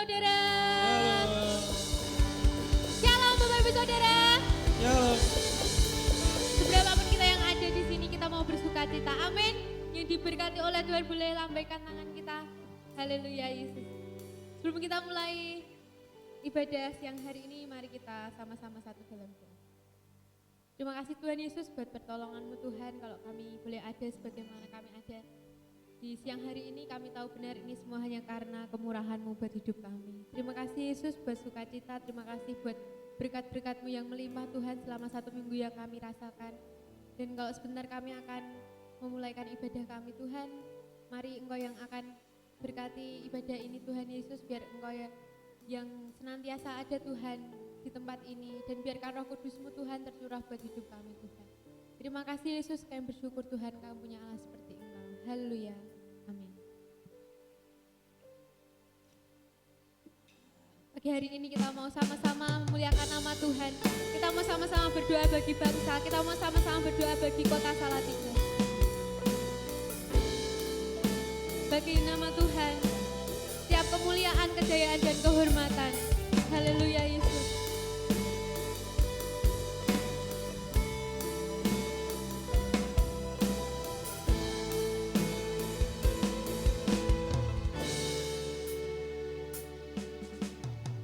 saudara. Halo. Shalom Bapak Ibu Saudara. Halo. Seberapapun kita yang ada di sini, kita mau bersuka cita. Amin. Yang diberkati oleh Tuhan, boleh lambaikan tangan kita. Haleluya Yesus. Sebelum kita mulai ibadah siang hari ini, mari kita sama-sama satu dalam doa. Terima kasih Tuhan Yesus buat pertolongan-Mu Tuhan, kalau kami boleh ada sebagaimana kami ada. Di siang hari ini kami tahu benar ini semua hanya karena kemurahan-Mu buat hidup kami. Terima kasih Yesus buat sukacita, terima kasih buat berkat-berkat-Mu yang melimpah Tuhan selama 1 minggu yang kami rasakan. Dan kalau sebentar kami akan memulaikan ibadah kami Tuhan, mari Engkau yang akan berkati ibadah ini Tuhan Yesus, biar Engkau yang senantiasa ada Tuhan di tempat ini, dan biarkan Roh Kudus-Mu Tuhan tercurah buat hidup kami Tuhan. Terima kasih Yesus, kami bersyukur Tuhan kami punya Allah seperti Engkau. Haleluya. Amin. Pagi hari ini kita mau sama-sama memuliakan nama Tuhan. Kita mau sama-sama berdoa bagi bangsa. Kita mau sama-sama berdoa bagi kota Salatiga. Bagi nama Tuhan, setiap kemuliaan, kejayaan, dan kehormatan. Haleluya Yesus.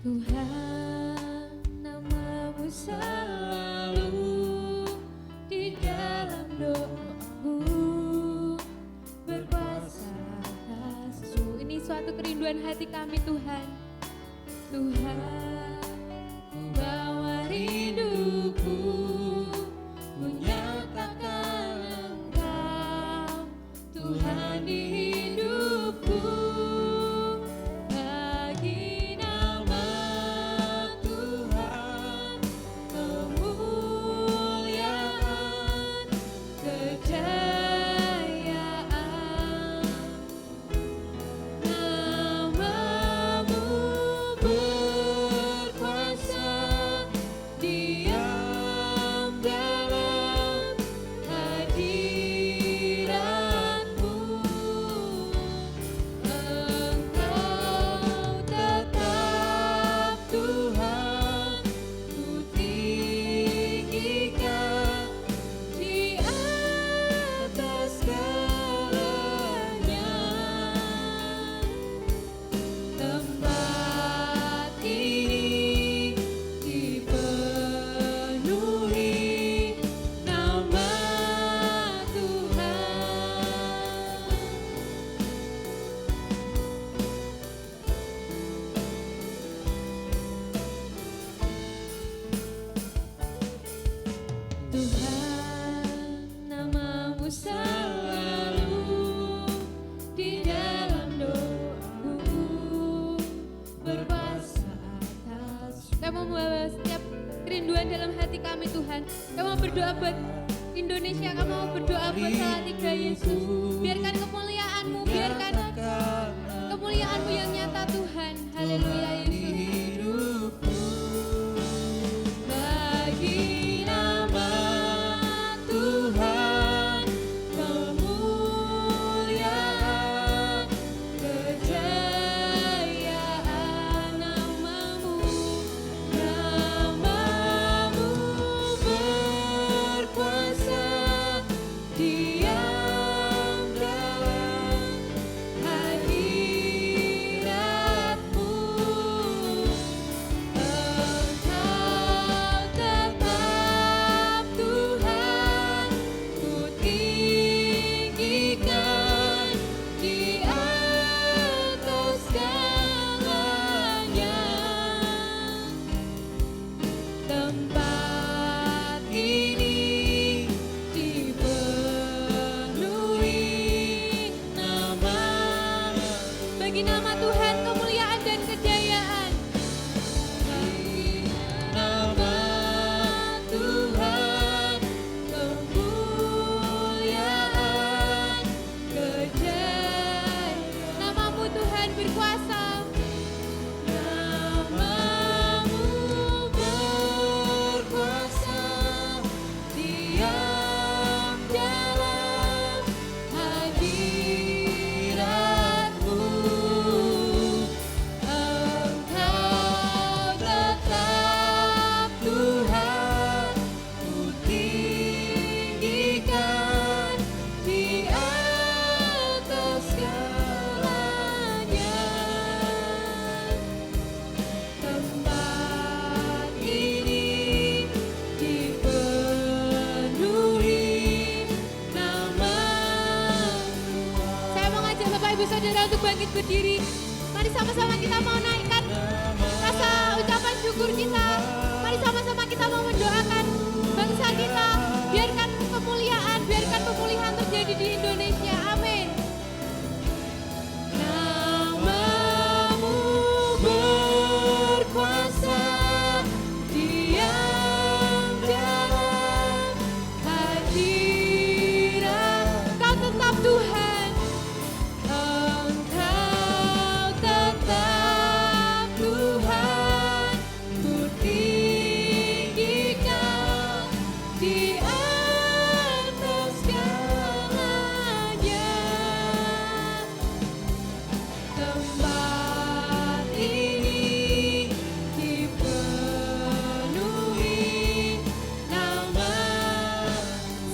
Tuhan, nama-Mu selalu di dalam doaku, berkuasa atasku. Ini suatu kerinduan hati kami Tuhan. Tuhan, ku bawa rinduku, ku nyatakan Engkau Tuhan di hidupku. Engkau tetap untuk bangkit berdiri. Mari sama-sama kita mau naikkan rasa ucapan syukur kita. Mari sama-sama kita mau mendoakan bangsa kita. Biarkan kemuliaan, biarkan pemulihan terjadi di Indonesia. Amin. Namamu berkuasa, diam dalam hadirat. Kau tetap Tuhan, Engkau tetap Tuhan. Ku tinggikan di atas segalanya. Tempat ini dipenuhi nama.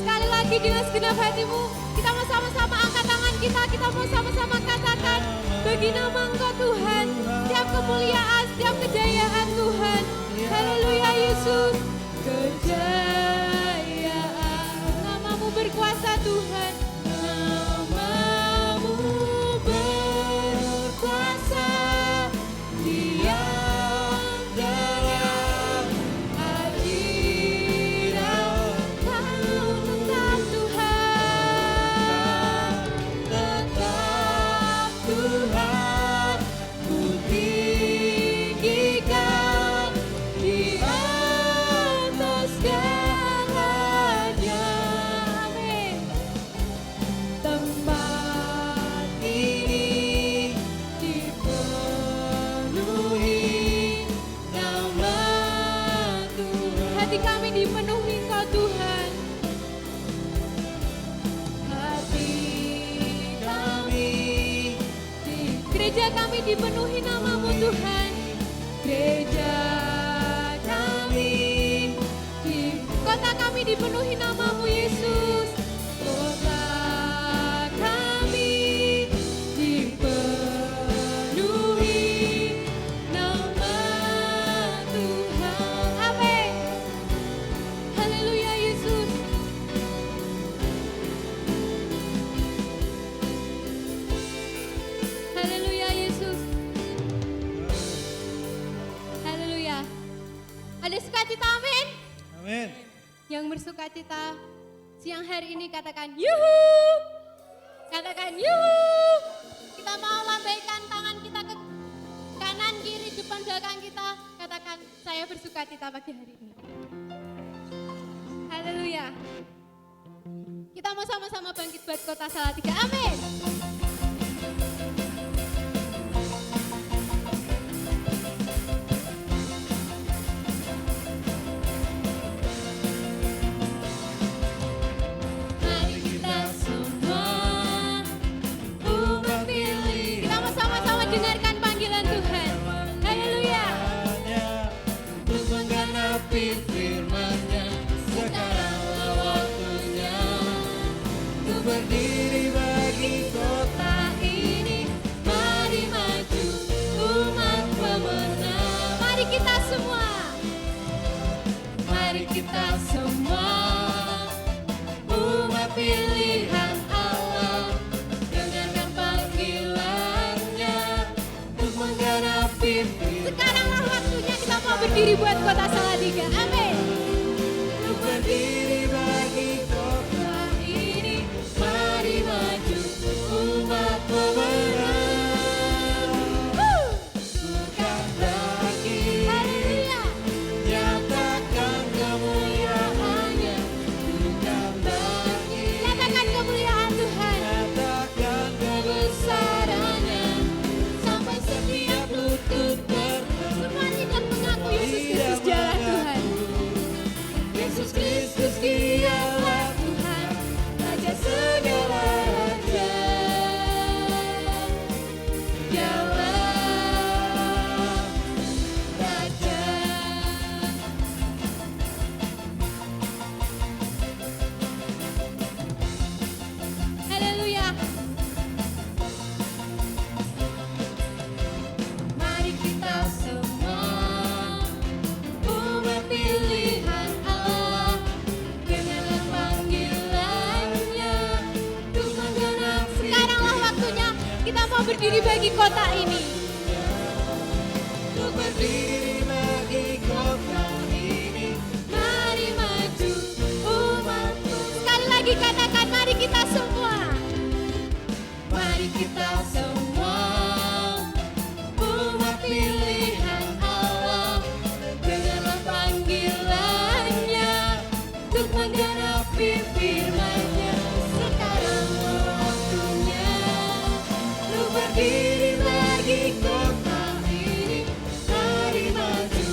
Sekali lagi dengan segenap hatimu, kita mau sama-sama angkat tangan kita mau sama-sama katakan, bagi nama Engkau Tuhan, setiap kemuliaan, setiap kejayaan Tuhan. Haleluya Yesus, kejayaan. Namamu berkuasa Tuhan. Namamu berkuasa, diam dalam hadirat. Kau tetap Tuhan, tetap Tuhan. Ku tinggikan di atas segalanya. Amin. Tempat ini dipenuhi nama Tuhan. Hati kami dipenuhi Engkau Tuhan. Hati kami, gereja kami dipenuhi namamu Tuhan. Gereja kami, kota kami dipenuhi namamu Yesus. Kota kami dipenuhi nama Tuhan. Amin. Haleluya Yesus. Haleluya Yesus. Haleluya. Ada sukacita, amin. Amin. Yang bersukacita siang hari ini katakan yuhu. Katakan yuhu. Kita mau lambaikan tangan kita ke kanan, kiri, depan, belakang kita. Katakan saya bersukacita pagi hari ini. Haleluya. Kita mau sama-sama bangkit buat kota Salatiga. Amin. Mari kita semua umat pilih. Kita mau sama-sama dengarkan panggilan Tuhan. Haleluya. Untuk menggenapi firman-Nya, sekaranglah waktunya untuk berdiri bagi kota ini. Mari maju umat pemenang. Mari kita semua. Mari kita semua umat pilihan Allah. Dengarkan panggilan-Nya untuk menggenapi firman. Sekaranglah waktunya kita mau berdiri buat kota Salatiga. Amin. Untuk berdiri bagi kota ini mari maju umat pemenang. Bukan lagi Haleluya. nyatakan kemuliaan-Nya. Bukan lagi Nyatakan kemuliaan Tuhan. nyatakan Kebesarannya sampai setiap lutut bertedu. Semua tidak mengaku Yesus Kristus jalan Tuhan. bagi kota ini. Untuk berdiri bagi kota ini. Mari maju umatku. Sekali lagi katakan, mari kita semua. Mari kita semua umat pilihan Allah, Dengarlah panggilannya untuk menggenapi firman-Nya. Sekarang waktunya untuk berdiri bagi kota ini. Mari maju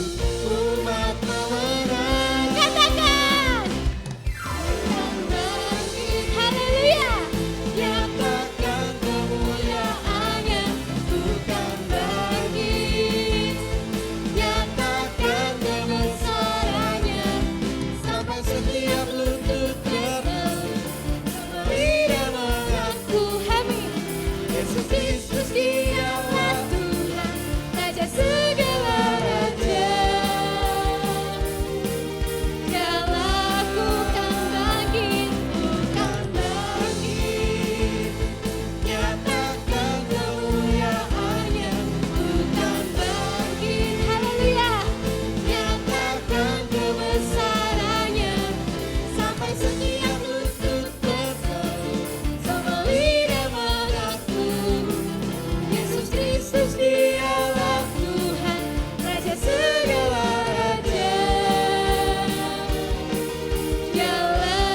umat pemenang. katakan. Haleluya. Nyatakan kemuliaannya, bukan bangkit. Nyatakan kebesarannya, sampai setiap lutut bertelut. Lidah mengaku Amin. Yesus Kristus dialah Tuhan, Raja segala raja. Dia lakukan bangkit, bukan bangkit. Nyatakan kemuliaannya, bukan bangkit. Haleluya. Nyatakan kebesarannya, sampai setiap lutut bertelut. Semua lidah mengaku Yesus Kristus dialah Tuhan, Raja segala raja. Dialah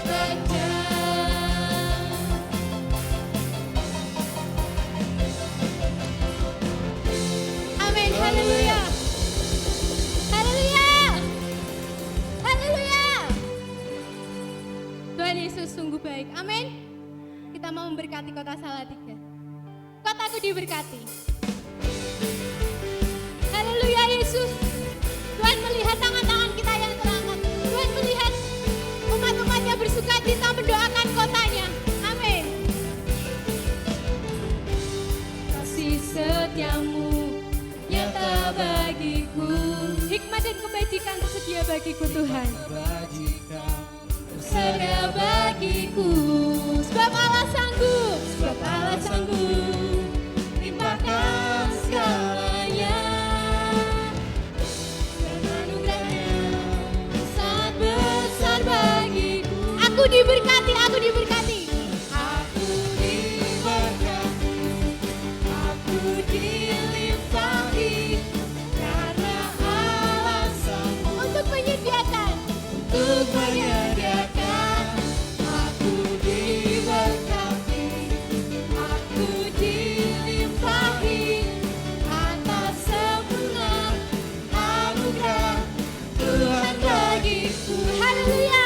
Raja. Amin, haleluya. Haleluya. Haleluya. Tuhan Yesus sungguh baik. Amin. Kita mau memberkati kota Salatiga. Kotaku diberkati. Haleluya Yesus. Tuhan melihat tangan-tangan kita yang terangkat. Tuhan melihat umat-umatnya bersuka cita mendoakan kotanya. Amin. Kasih setiamu nyata bagiku. Hikmat dan kebajikan tersedia bagiku Tuhan. kebajikan. Tersedia bagiku. Sebab Allah sanggup. Sebab Allah sanggup. Limpahkan segalanya, Dan anugerahnya sangat besar bagiku. Aku diberkati, aku diberkati. aku diberkati, aku dilimpahi, karena Allah sanggup Untuk menyediakan. untuk menyediakan. Aku diberkati, aku dilimpahi, atas sempurna anugerah Tuhan bagiku. Haleluya.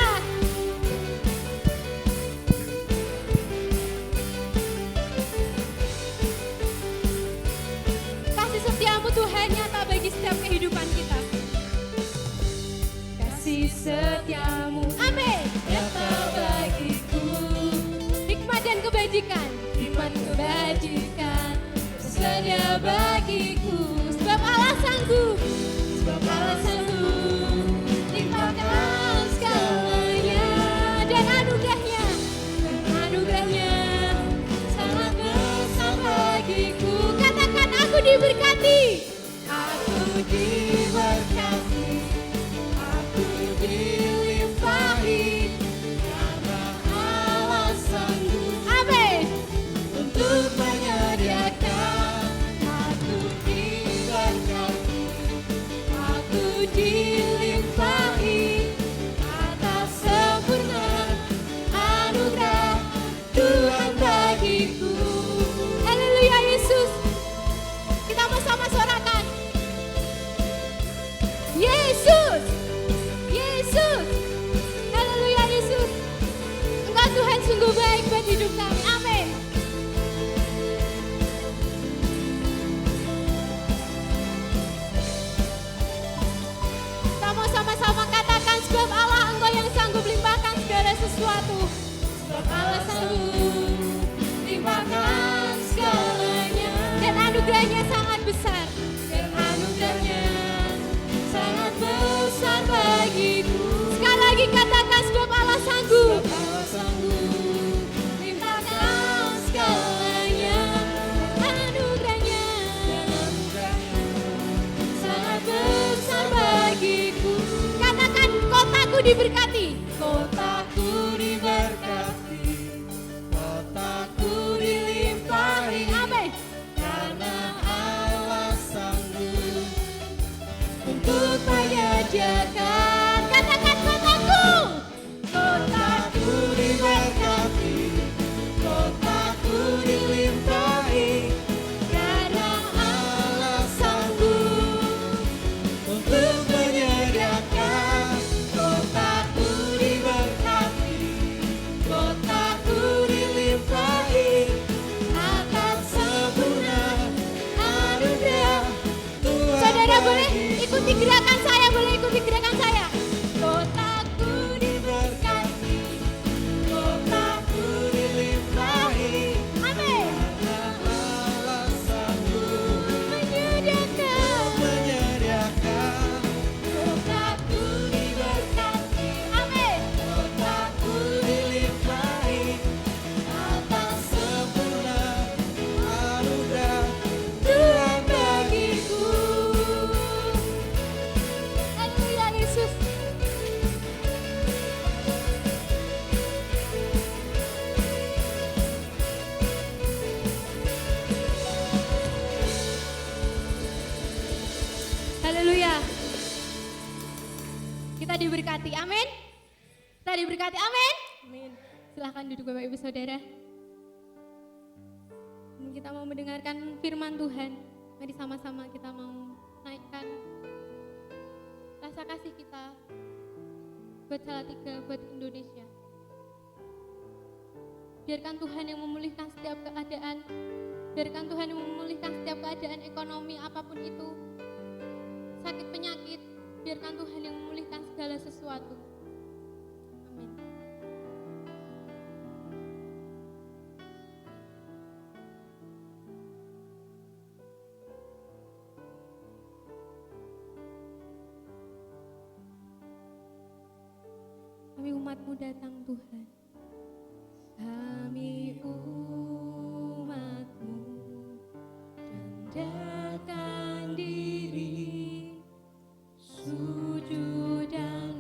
Kasih setiamu Tuhan nyata bagi setiap kehidupan kita. Kasih setiamu, amin, nyata bagiku. Hikmat dan kebajikan, hikmat kebajikan tersedia bagiku. Sebab Allah sanggup, sebab Allah sanggup. Limpahkan segalanya dan anugerahnya sangat besar bagiku. Katakan, aku diberkati. Aku diberkati, aku dilimpahi, karena Allah sanggup Amin. untuk menyediakan. Aku diberkati, aku dilimpahi, atas sempurna anugerah Tuhan bagiku. Haleluya Yesus. Kita mau sama sorakan. diberkati. Kotaku diberkati, kotaku dilimpahi. Amin. Karena Allah sanggup untuk menyediakan. Katakan kotaku. Kotaku diberkati, kotaku dilimpahi. Karena Allah sanggup untuk menyediakan. Kotaku diberkati, kotaku dilimpahi. Akan sempurna anugerah Tuhan. Saudara boleh bagiku. ikuti gerakan saya, boleh ikuti gerakan saya. Kotaku diberkati, kotaku dilimpahi. Amin. Karena Allah sanggup Menyediakan. menyediakan. Kotaku diberkati, Amin. kotaku dilimpahi. Atas sempurna anugerah Tuhan bagiku. Haleluya Yesus. Haleluya. Kita diberkati, amin. Kita diberkati, amin. Amin. Silahkan duduk Bapak Ibu Saudara. Kita mau mendengarkan firman Tuhan. Mari sama-sama kita mau naikkan rasa kasih kita buat Salatiga, buat Indonesia. Biarkan Tuhan yang memulihkan setiap keadaan. Biarkan Tuhan yang memulihkan setiap keadaan ekonomi apapun itu. Sakit penyakit, biarkan Tuhan yang memulihkan segala sesuatu. Amin. Kami umat-Mu datang Tuhan. Kami umat-Mu rendahkan diri, sujud dan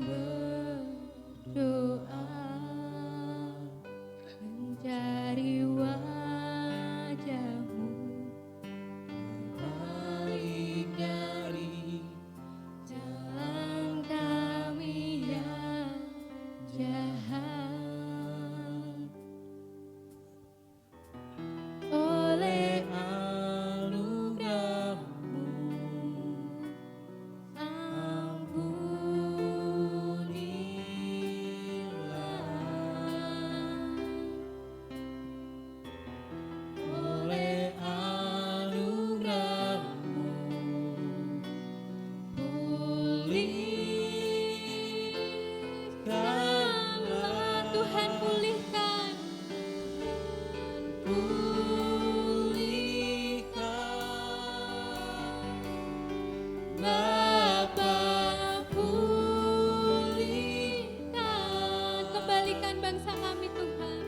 berdoa, mencari wajah-Mu, Balik dari jalan kami yang jahat. Oleh anugerah-Mu ampunilah. Oleh anugerah-Mu pulihkanlah. Tuhan pulihkan. Pulihkan, Bapa pulihkan. Kembalikan bangsa kami Tuhan.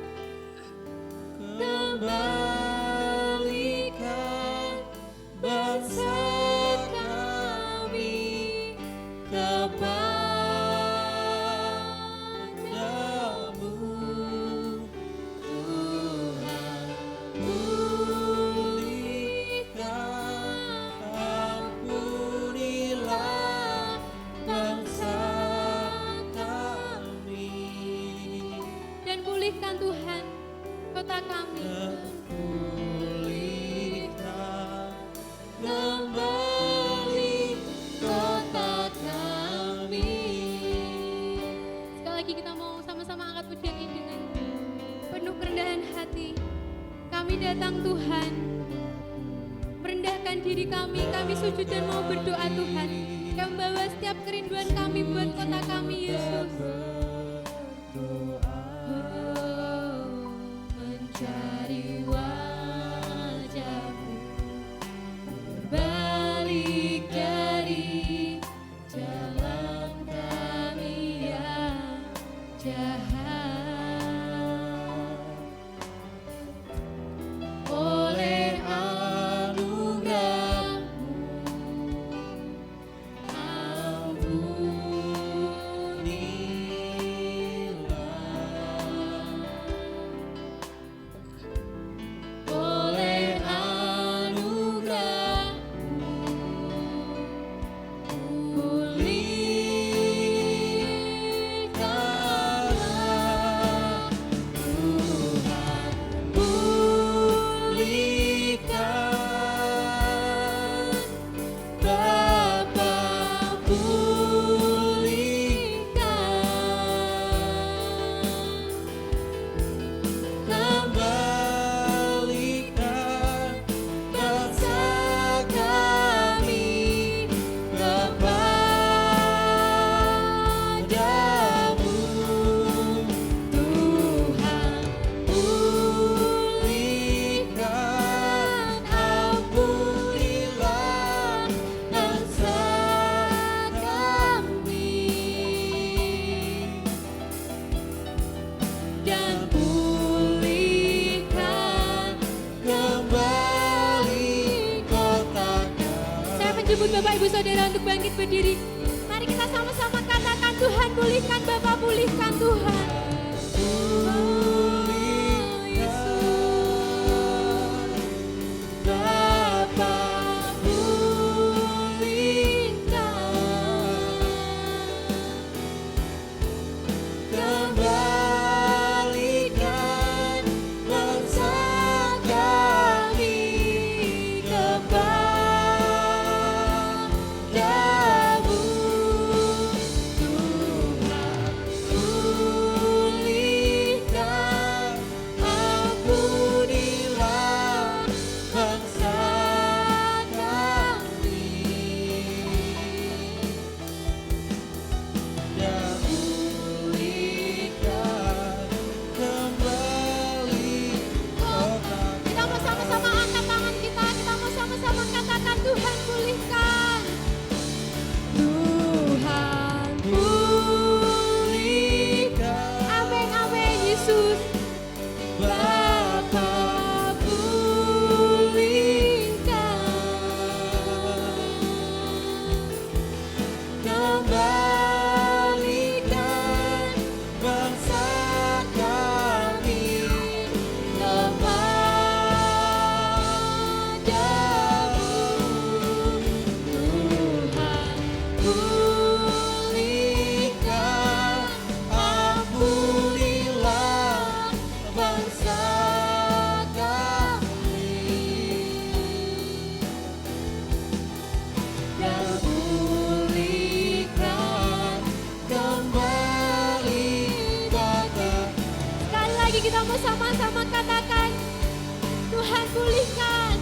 Kembalikan bangsa kami kepadamu, Tuhan. Pulihkan, ampunilah bangsa kami. Dan pulihkan Tuhan kota kami. Pulihkan kembali kota kami. Sekali lagi kita mau sama-sama angkat pujian ini dengan penuh kerendahan hati. Kami datang Tuhan, merendahkan diri kami sujud dan mau berdoa Tuhan. Kami membawa setiap kerinduan kami buat kota kami Yesus. Mencari wajah-Mu, berbalik dari jalan kami yang jahat. Oleh anugerah-Mu ampunilah. Bapak Ibu Saudara untuk bangkit berdiri. Mari kita sama-sama katakan Tuhan pulihkan Bapak, pulihkan Tuhan. Kita mau sama-sama katakan Tuhan pulihkan,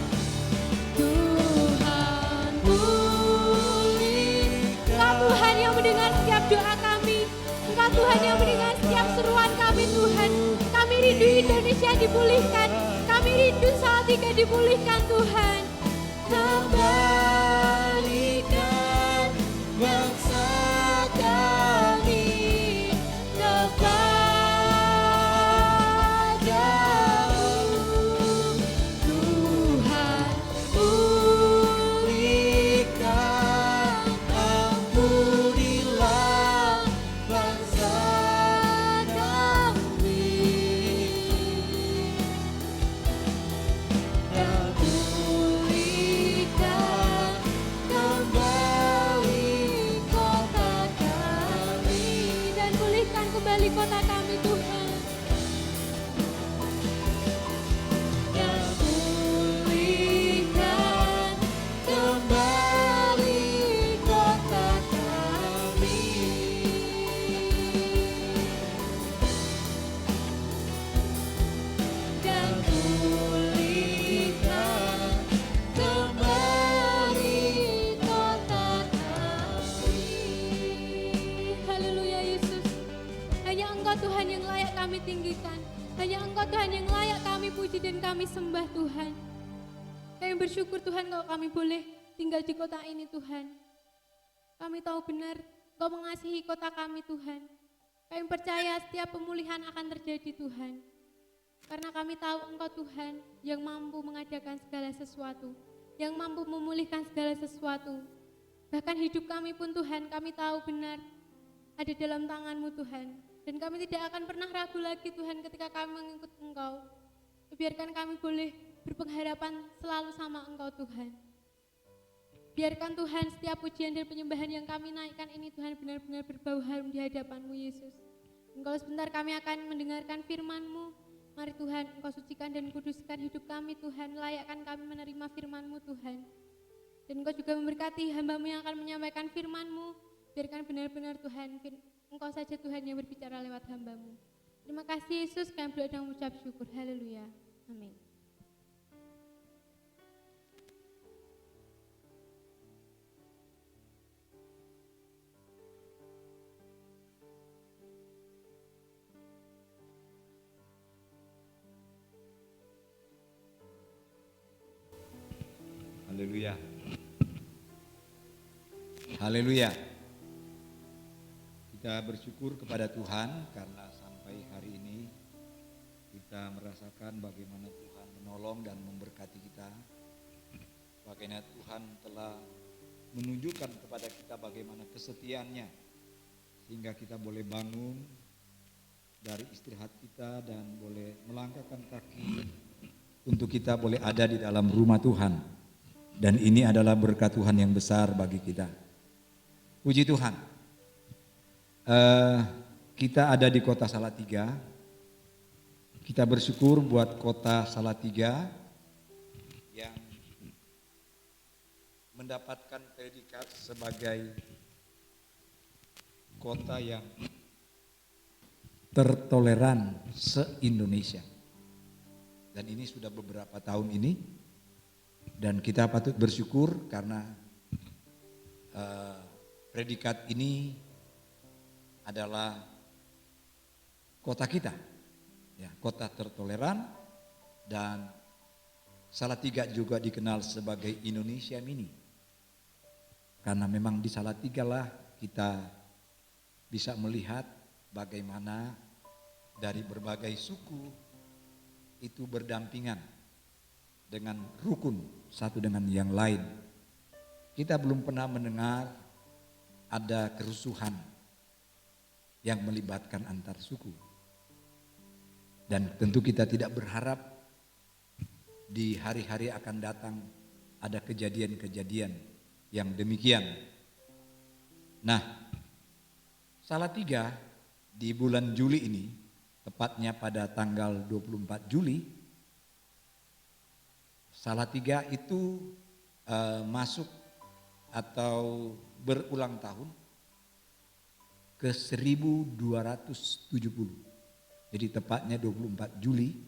Tuhan pulihkan. Engkau Tuhan yang mendengar setiap doa kami, Engkau Tuhan yang mendengar setiap seruan kami Tuhan. Kami rindu Indonesia dipulihkan, kami rindu Salatiga dipulihkan Tuhan. Kembalikan bangsa kami kembali kota kami Tuhan. Yang pulihkan kembali kota kami. Dan pulihkan kembali kota kami. Haleluya Yesus. Hanya Engkau Tuhan yang layak kami tinggikan. Hanya Engkau Tuhan yang layak kami puji dan kami sembah Tuhan. Kami bersyukur Tuhan kalau kami boleh tinggal di kota ini Tuhan. Kami tahu benar Engkau mengasihi kota kami Tuhan. Kami percaya setiap pemulihan akan terjadi Tuhan. Karena kami tahu Engkau Tuhan yang mampu mengadakan segala sesuatu. Yang mampu memulihkan segala sesuatu. Bahkan hidup kami pun Tuhan kami tahu benar ada dalam tangan-Mu Tuhan. Dan kami tidak akan pernah ragu lagi Tuhan ketika kami mengikut Engkau. Biarkan kami boleh berpengharapan selalu sama Engkau Tuhan. Biarkan Tuhan setiap pujian dan penyembahan yang kami naikkan ini Tuhan benar-benar berbau harum di hadapan-Mu Yesus. Engkau sebentar kami akan mendengarkan firman-Mu. Mari Tuhan Engkau sucikan dan kuduskan hidup kami Tuhan. Layakkan kami menerima firman-Mu Tuhan. Dan Engkau juga memberkati hamba-Mu yang akan menyampaikan firman-Mu. Biarkan benar-benar Tuhan Engkau saja Tuhan yang berbicara lewat hamba-Mu. Terima kasih Yesus, kami berdoa dan mengucap syukur. Haleluya. Amin. Haleluya. Haleluya. Kita bersyukur kepada Tuhan karena sampai hari ini kita merasakan bagaimana Tuhan menolong dan memberkati kita. Bagaimana Tuhan telah menunjukkan kepada kita bagaimana kesetiaannya sehingga kita boleh bangun dari istirahat kita dan boleh melangkahkan kaki untuk kita boleh ada di dalam rumah Tuhan. Dan ini adalah berkat Tuhan yang besar bagi kita. Puji Tuhan. Kita ada di kota Salatiga. Kita bersyukur buat kota Salatiga yang mendapatkan predikat sebagai kota yang tertoleran se-Indonesia. Dan ini sudah beberapa tahun ini, dan kita patut bersyukur karena predikat ini adalah kota kita, ya, kota tertoleran, dan Salatiga juga dikenal sebagai Indonesia Mini. Karena memang di Salatiga lah kita bisa melihat bagaimana dari berbagai suku itu berdampingan dengan rukun satu dengan yang lain. Kita belum pernah mendengar ada kerusuhan yang melibatkan antar suku. Dan tentu kita tidak berharap di hari-hari akan datang ada kejadian-kejadian yang demikian. Nah, Salatiga di bulan Juli ini, tepatnya pada tanggal 24 Juli, Salatiga itu masuk atau berulang tahun ke 1270. Jadi tepatnya 24 Juli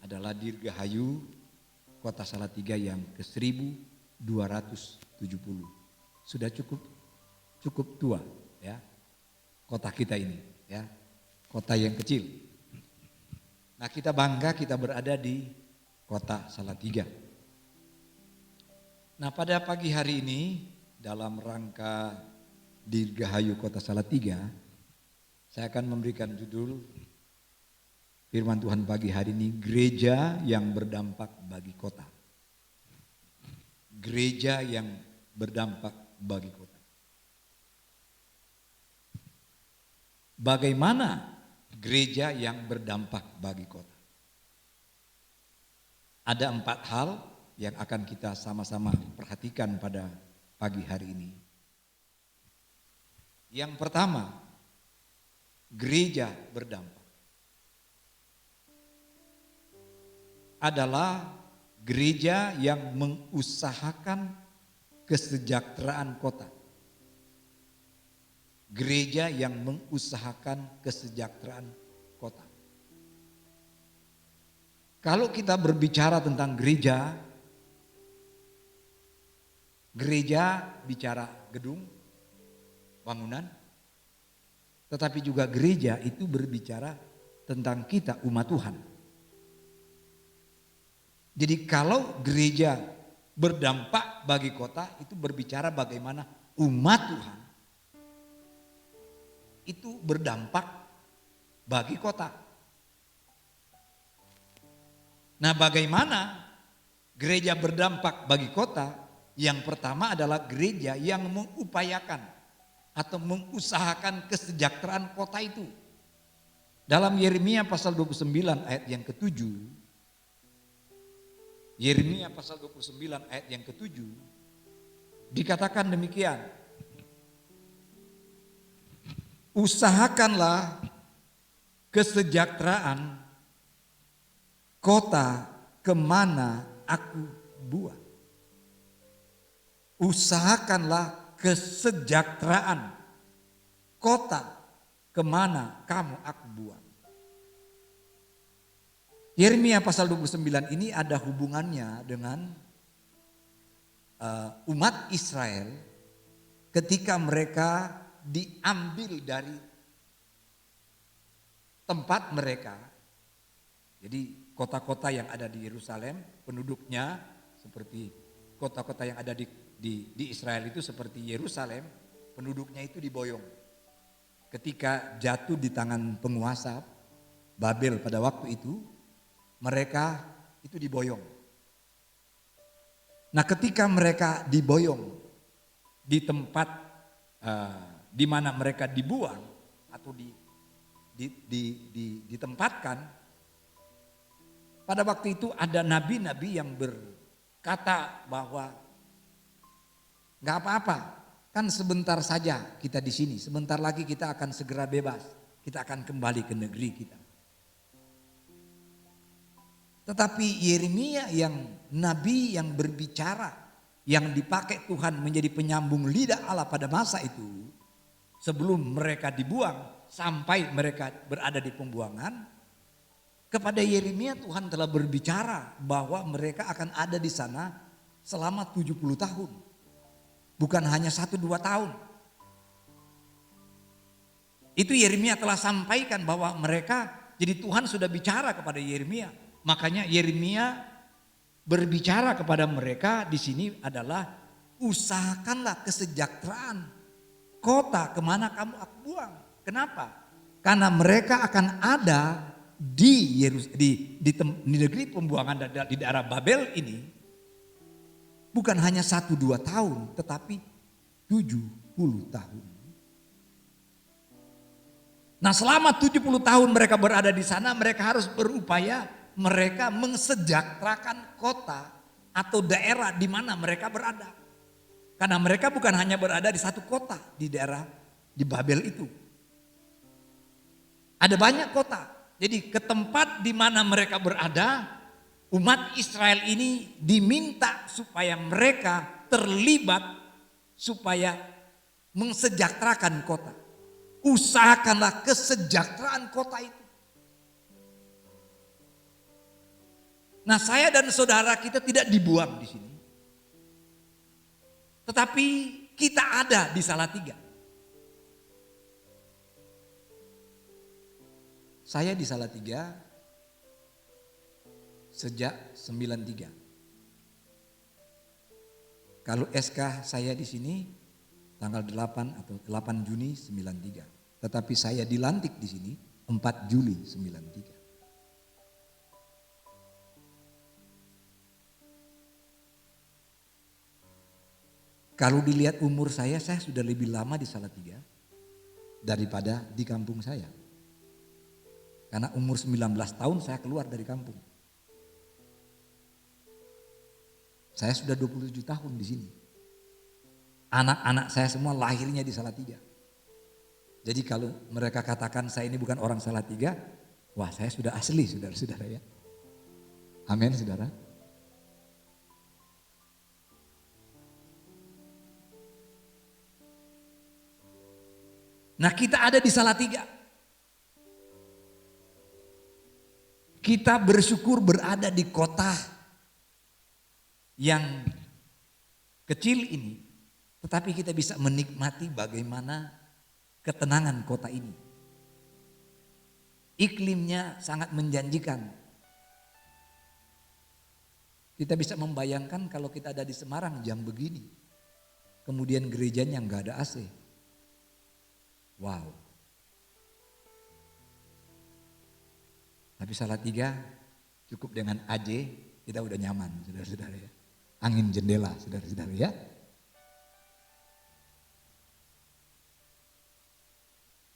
adalah Dirgahayu kota Salatiga yang ke 1270. Sudah cukup tua, ya, kota kita ini, ya, kota yang kecil. Nah, kita bangga kita berada di kota Salatiga. Nah, pada pagi hari ini dalam rangka Dirgahayu kota Salatiga, saya akan memberikan judul firman Tuhan pagi hari ini, gereja yang berdampak bagi kota. Gereja yang berdampak bagi kota. Bagaimana gereja yang berdampak bagi kota? Ada 4 hal yang akan kita sama-sama perhatikan pada pagi hari ini. Yang pertama, gereja berdampak adalah gereja yang mengusahakan kesejahteraan kota. Gereja yang mengusahakan kesejahteraan kota. Kalau kita berbicara tentang gereja, gereja bicara gedung, bangunan, tetapi juga gereja itu berbicara tentang kita umat Tuhan. Jadi kalau gereja berdampak bagi kota, itu berbicara bagaimana umat Tuhan itu berdampak bagi kota. Nah, bagaimana gereja berdampak bagi kota? Yang pertama adalah gereja yang mengupayakan atau mengusahakan kesejahteraan kota itu. Dalam Yeremia pasal 29 ayat yang ke-7, Yeremia pasal 29 ayat yang ke-7 dikatakan demikian. Usahakanlah kesejahteraan kota kemana aku buat. Usahakanlah kesejahteraan kota kemana kamu aku buat. Yeremia pasal 29 ini ada hubungannya dengan umat Israel ketika mereka diambil dari tempat mereka. Jadi kota-kota yang ada di Yerusalem, penduduknya seperti kota-kota yang ada di Israel itu seperti Yerusalem, penduduknya itu diboyong. Ketika jatuh di tangan penguasa Babel pada waktu itu, mereka itu diboyong. Nah, ketika mereka diboyong di tempat di mana mereka dibuang atau ditempatkan, pada waktu itu ada nabi-nabi yang berkata bahwa nggak apa-apa, kan sebentar saja kita di sini, sebentar lagi kita akan segera bebas, kita akan kembali ke negeri kita. Tetapi Yeremia yang nabi yang berbicara, yang dipakai Tuhan menjadi penyambung lidah Allah pada masa itu, sebelum mereka dibuang sampai mereka berada di pembuangan, kepada Yeremia Tuhan telah berbicara bahwa mereka akan ada di sana selama 70 tahun. Bukan hanya 1-2 tahun. Itu Yeremia telah sampaikan bahwa mereka, jadi Tuhan sudah bicara kepada Yeremia. Makanya Yeremia berbicara kepada mereka di sini adalah usahakanlah kesejahteraan kota kemana kamu aku buang. Kenapa? Karena mereka akan ada di negeri pembuangan di daerah Babel ini bukan hanya 1-2 tahun, tetapi 70 tahun. Nah, selama 70 tahun mereka berada di sana, mereka harus berupaya mereka mensejahterakan kota atau daerah di mana mereka berada. Karena mereka bukan hanya berada di satu kota di daerah di Babel itu. Ada banyak kota. Jadi ke tempat di mana mereka berada, umat Israel ini diminta supaya mereka terlibat supaya mensejahterakan kota. Usahakanlah kesejahteraan kota itu. Nah, saya dan saudara kita tidak dibuang di sini. Tetapi kita ada di Salatiga. Saya di Salatiga sejak 93. Kalau SK saya di sini tanggal 8 atau 8 Juni 93. Tetapi saya dilantik di sini 4 Juli 93. Kalau dilihat umur saya sudah lebih lama di Salatiga daripada di kampung saya. Karena umur 19 tahun saya keluar dari kampung. Saya sudah 27 tahun di sini. Anak-anak saya semua lahirnya di Salatiga. Jadi kalau mereka katakan saya ini bukan orang Salatiga, wah saya sudah asli saudara-saudara ya. Amin saudara. Nah, kita ada di Salatiga. Kita bersyukur berada di kota yang kecil ini, tetapi kita bisa menikmati bagaimana ketenangan kota ini. Iklimnya sangat menjanjikan. Kita bisa membayangkan kalau kita ada di Semarang jam begini, kemudian gerejanya nggak ada AC. Wow. Tapi Salatiga cukup dengan AC kita udah nyaman saudara-saudara ya. Angin jendela saudara-saudara ya.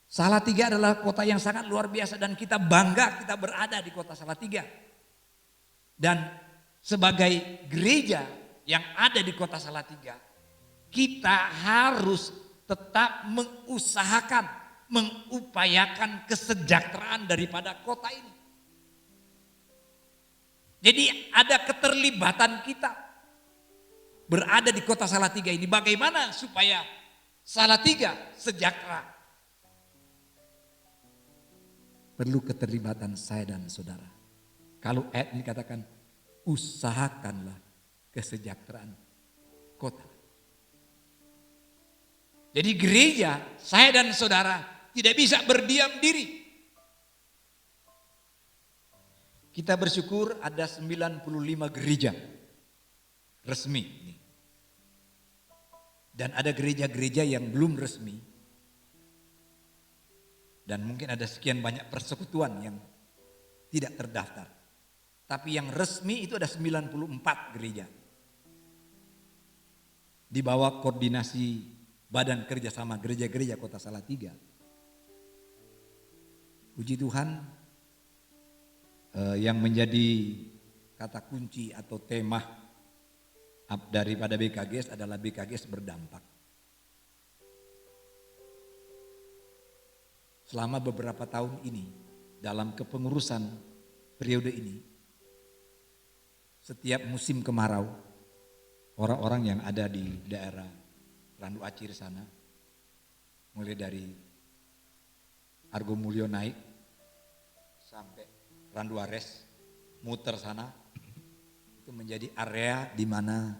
Salatiga adalah kota yang sangat luar biasa dan kita bangga kita berada di kota Salatiga. Dan sebagai gereja yang ada di kota Salatiga, kita harus tetap mengusahakan, mengupayakan kesejahteraan daripada kota ini. Jadi ada keterlibatan kita berada di kota Salatiga ini. Bagaimana supaya Salatiga sejahtera? Perlu keterlibatan saya dan saudara. Kalau ayat ini katakan usahakanlah kesejahteraan kota. Jadi gereja, saya dan saudara tidak bisa berdiam diri. Kita bersyukur ada 95 gereja resmi. Dan ada gereja-gereja yang belum resmi. Dan mungkin ada sekian banyak persekutuan yang tidak terdaftar. Tapi yang resmi itu ada 94 gereja. di bawah koordinasi Badan Kerjasama Gereja-Gereja Kota Salatiga. Puji Tuhan, yang menjadi kata kunci atau tema daripada BKGS adalah BKGS berdampak. Selama beberapa tahun ini, dalam kepengurusan periode ini, setiap musim kemarau, orang-orang yang ada di daerah Randu Acir sana, mulai dari Argo Mulyo naik sampai Randu Ares, muter sana, itu menjadi area di mana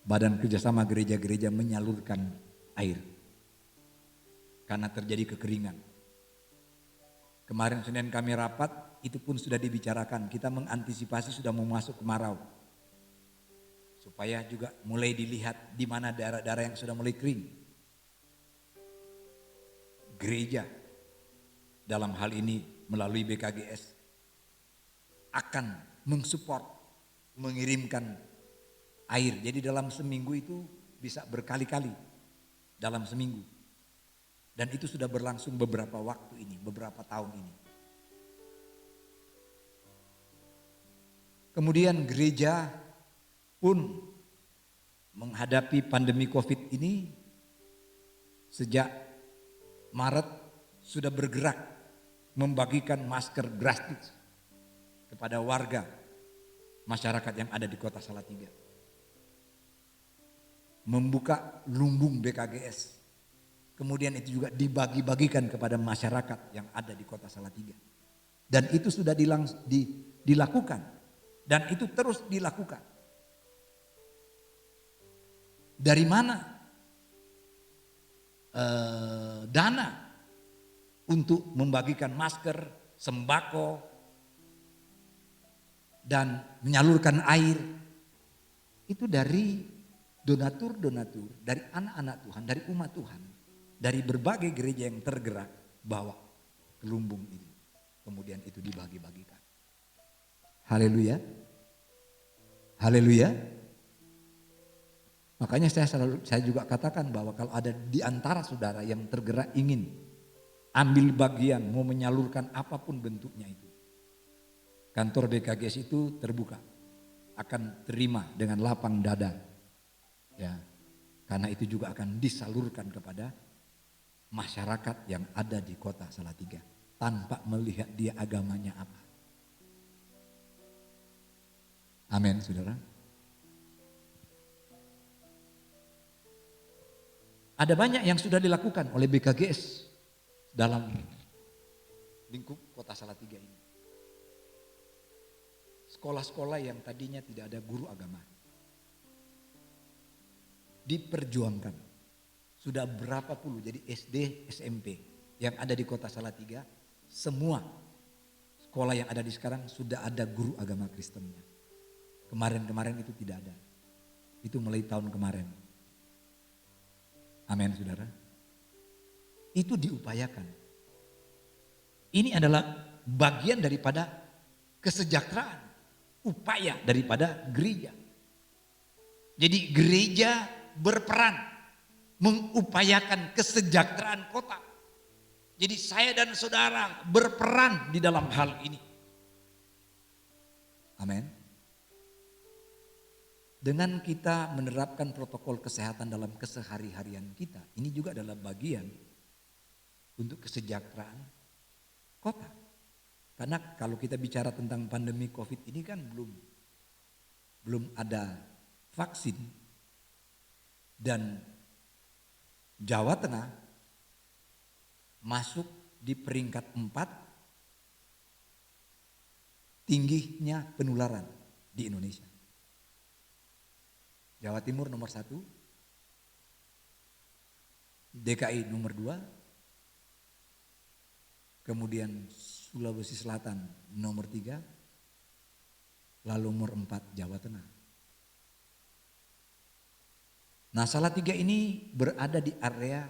Badan Kerjasama Gereja-Gereja menyalurkan air karena terjadi kekeringan. Kemarin Senin kami rapat, itu pun sudah dibicarakan, kita mengantisipasi sudah mau masuk kemarau. Supaya juga mulai dilihat di mana daerah-daerah yang sudah mulai kering. Gereja dalam hal ini melalui BKGS akan mensupport, mengirimkan air. Jadi dalam seminggu itu bisa berkali-kali dalam seminggu. Dan itu sudah berlangsung beberapa waktu ini, beberapa tahun ini. Kemudian gereja pun menghadapi pandemi COVID ini sejak Maret sudah bergerak membagikan masker gratis kepada warga masyarakat yang ada di Kota Salatiga. Membuka lumbung BKGS. Kemudian itu juga dibagi-bagikan kepada masyarakat yang ada di Kota Salatiga. Dan itu sudah dilakukan. Dan itu terus dilakukan. Dari mana dana untuk membagikan masker, sembako, dan menyalurkan air? Itu dari donatur-donatur, dari anak-anak Tuhan, dari umat Tuhan. Dari berbagai gereja yang tergerak bawa ke lumbung itu. Kemudian itu dibagi-bagikan. Haleluya. Haleluya. Makanya saya juga katakan bahwa kalau ada di antara saudara yang tergerak ingin ambil bagian, mau menyalurkan apapun bentuknya itu. Kantor BKGS itu terbuka. Akan terima dengan lapang dada. Ya. Karena itu juga akan disalurkan kepada masyarakat yang ada di Kota Salatiga tanpa melihat dia agamanya apa. Amin, saudara. Ada banyak yang sudah dilakukan oleh BKGS dalam lingkup Kota Salatiga ini. Sekolah-sekolah yang tadinya tidak ada guru agama diperjuangkan. Sudah berapa puluh, jadi SD, SMP yang ada di Kota Salatiga, semua sekolah yang ada di sekarang sudah ada guru agama Kristennya. Kemarin-kemarin itu tidak ada. Itu mulai tahun kemarin. Amin, saudara. Itu diupayakan. Ini adalah bagian daripada kesejahteraan, upaya daripada gereja. Jadi gereja berperan mengupayakan kesejahteraan kota. Jadi saya dan saudara berperan di dalam hal ini. Amin. Dengan kita menerapkan protokol kesehatan dalam kesehari-harian kita, ini juga adalah bagian untuk kesejahteraan kota. Karena kalau kita bicara tentang pandemi COVID ini kan belum ada vaksin, dan Jawa Tengah masuk di peringkat 4 tingginya penularan di Indonesia. Jawa Timur nomor 1, DKI nomor 2, kemudian Sulawesi Selatan nomor 3, lalu nomor 4 Jawa Tengah. Nah, Salatiga ini berada di area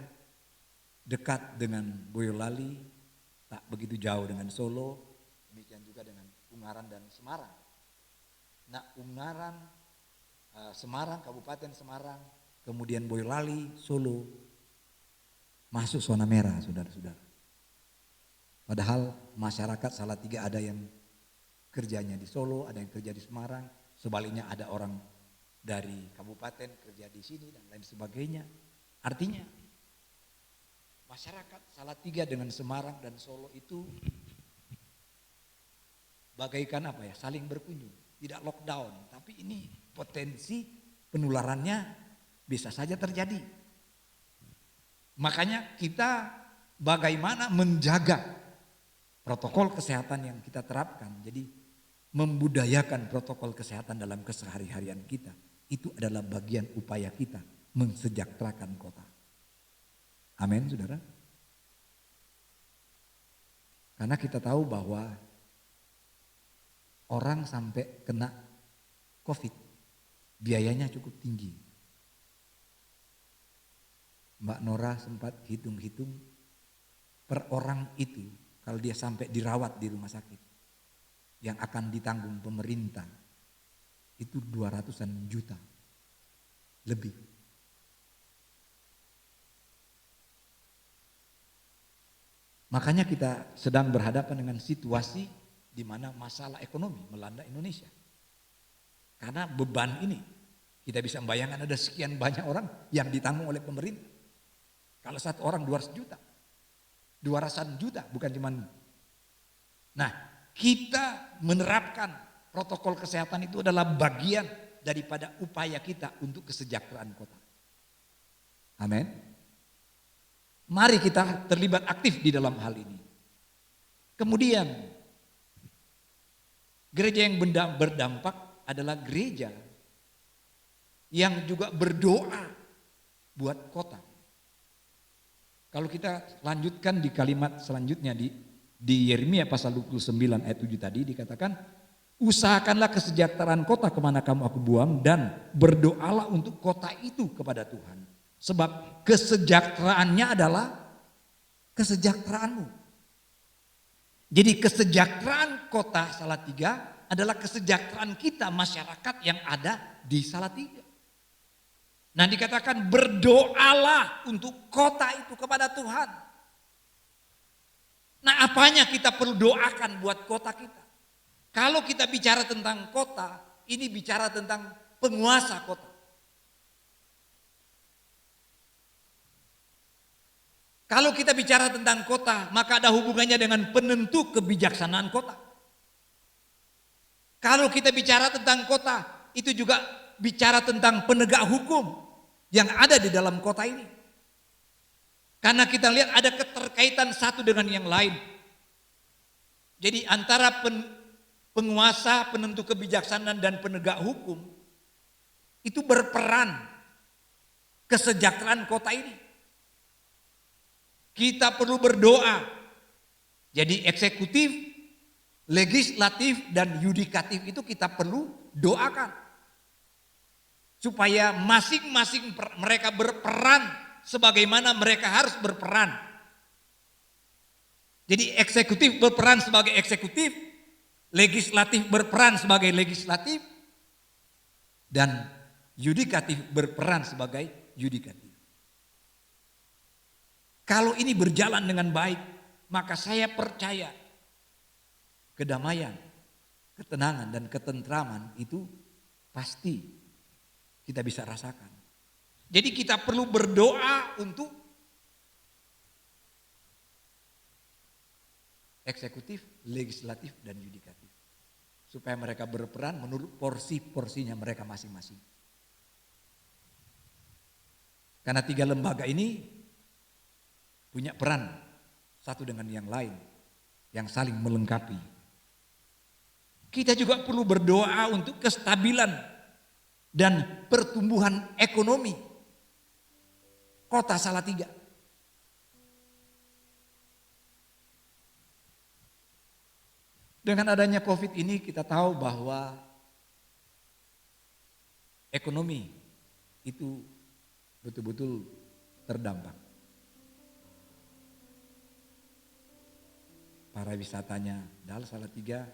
dekat dengan Boyolali, tak begitu jauh dengan Solo, demikian juga dengan Ungaran dan Semarang. Nah, Ungaran, Semarang, Kabupaten Semarang, kemudian Boyolali, Solo, masuk zona merah saudara-saudara. Padahal masyarakat Salatiga ada yang kerjanya di Solo, ada yang kerja di Semarang, sebaliknya ada orang dari kabupaten kerja di sini dan lain sebagainya. Artinya masyarakat Salatiga dengan Semarang dan Solo itu bagaikan apa ya, saling berkunjung, tidak lockdown, tapi ini potensi penularannya bisa saja terjadi. Makanya kita bagaimana menjaga protokol kesehatan yang kita terapkan. Jadi membudayakan protokol kesehatan dalam kesehari-harian kita. Itu adalah bagian upaya kita mensejahterakan kota. Amin saudara. Karena kita tahu bahwa orang sampai kena COVID biayanya cukup tinggi. Mbak Nora sempat hitung-hitung per orang itu kalau dia sampai dirawat di rumah sakit yang akan ditanggung pemerintah itu 200-an juta lebih. Makanya kita sedang berhadapan dengan situasi di mana masalah ekonomi melanda Indonesia. Karena beban ini kita bisa membayangkan ada sekian banyak orang yang ditanggung oleh pemerintah. Kalau satu orang 200 juta. 200 juta bukan cuma. Nah, kita menerapkan protokol kesehatan itu adalah bagian daripada upaya kita untuk kesejahteraan kota. Amin. Mari kita terlibat aktif di dalam hal ini. Kemudian gereja yang berdampak adalah gereja yang juga berdoa buat kota. Kalau kita lanjutkan di kalimat selanjutnya di Yeremia pasal 29 ayat 7 tadi dikatakan, usahakanlah kesejahteraan kota kemana kamu aku buang dan berdoalah untuk kota itu kepada Tuhan. Sebab kesejahteraannya adalah kesejahteraanmu. Jadi kesejahteraan kota Salatiga adalah kesejahteraan kita masyarakat yang ada di Salatiga. Nah dikatakan berdoalah untuk kota itu kepada Tuhan. Nah apanya kita perlu doakan buat kota kita? Kalau kita bicara tentang kota, ini bicara tentang penguasa kota. Kalau kita bicara tentang kota, maka ada hubungannya dengan penentu kebijaksanaan kota. Kalau kita bicara tentang kota, itu juga bicara tentang penegak hukum yang ada di dalam kota ini. Karena kita lihat ada keterkaitan satu dengan yang lain. Jadi antara penguasa, penentu kebijaksanaan dan penegak hukum itu berperan kesejahteraan kota ini. Kita perlu berdoa. Jadi eksekutif, legislatif dan yudikatif itu kita perlu doakan. Supaya masing-masing mereka berperan sebagaimana mereka harus berperan. Jadi eksekutif berperan sebagai eksekutif, legislatif berperan sebagai legislatif, dan yudikatif berperan sebagai yudikatif. Kalau ini berjalan dengan baik, maka saya percaya kedamaian, ketenangan dan ketentraman itu pasti kita bisa rasakan. Jadi kita perlu berdoa untuk eksekutif, legislatif, dan yudikatif. Supaya mereka berperan menurut porsi-porsinya mereka masing-masing. Karena tiga lembaga ini punya peran satu dengan yang lain yang saling melengkapi. Kita juga perlu berdoa untuk kestabilan dan pertumbuhan ekonomi kota Salatiga. Dengan adanya COVID ini kita tahu bahwa ekonomi itu betul-betul terdampak. Para wisatanya Dal Salatiga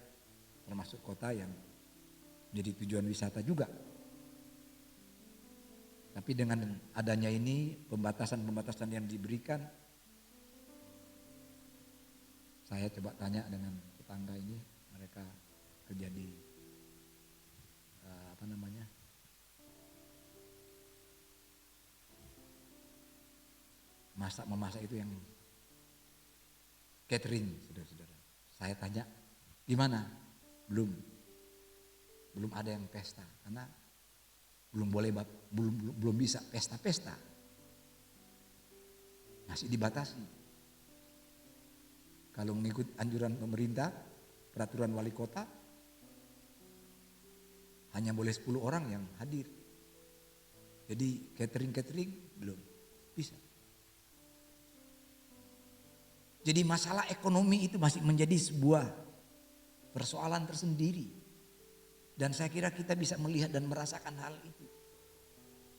termasuk kota yang menjadi tujuan wisata juga. Tapi dengan adanya ini, pembatasan-pembatasan yang diberikan, saya coba tanya dengan tetangga ini, mereka kerja di memasak itu yang catering, saudara-saudara. Saya tanya, gimana? Belum ada yang pesta, karena belum bisa pesta-pesta, masih dibatasi. Kalau mengikut anjuran pemerintah, peraturan wali kota, hanya boleh 10 orang yang hadir. Jadi catering belum bisa. Jadi masalah ekonomi itu masih menjadi sebuah persoalan tersendiri. Dan saya kira kita bisa melihat dan merasakan hal itu.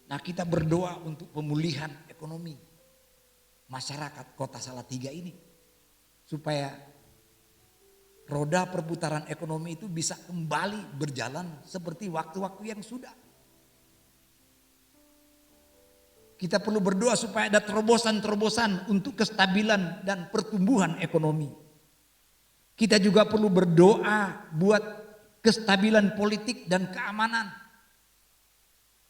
Nah, kita berdoa untuk pemulihan ekonomi masyarakat Kota Salatiga ini. Supaya roda perputaran ekonomi itu bisa kembali berjalan seperti waktu-waktu yang sudah. Kita perlu berdoa supaya ada terobosan-terobosan untuk kestabilan dan pertumbuhan ekonomi. Kita juga perlu berdoa buat kestabilan politik dan keamanan.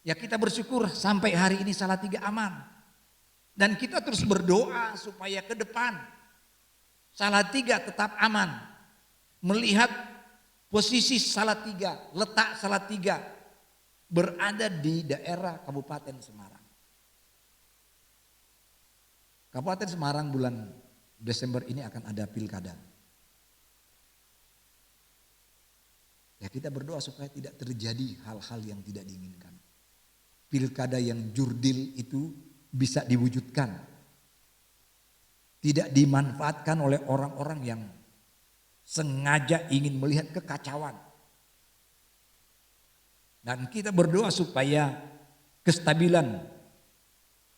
Ya, kita bersyukur sampai hari ini Salatiga aman. Dan kita terus berdoa supaya ke depan Salatiga tetap aman. Melihat posisi Salatiga, letak Salatiga berada di daerah Kabupaten Semarang. Kabupaten Semarang bulan Desember ini akan ada pilkada. Ya, kita berdoa supaya tidak terjadi hal-hal yang tidak diinginkan. Pilkada yang jurdil itu bisa diwujudkan. Tidak dimanfaatkan oleh orang-orang yang sengaja ingin melihat kekacauan. Dan kita berdoa supaya kestabilan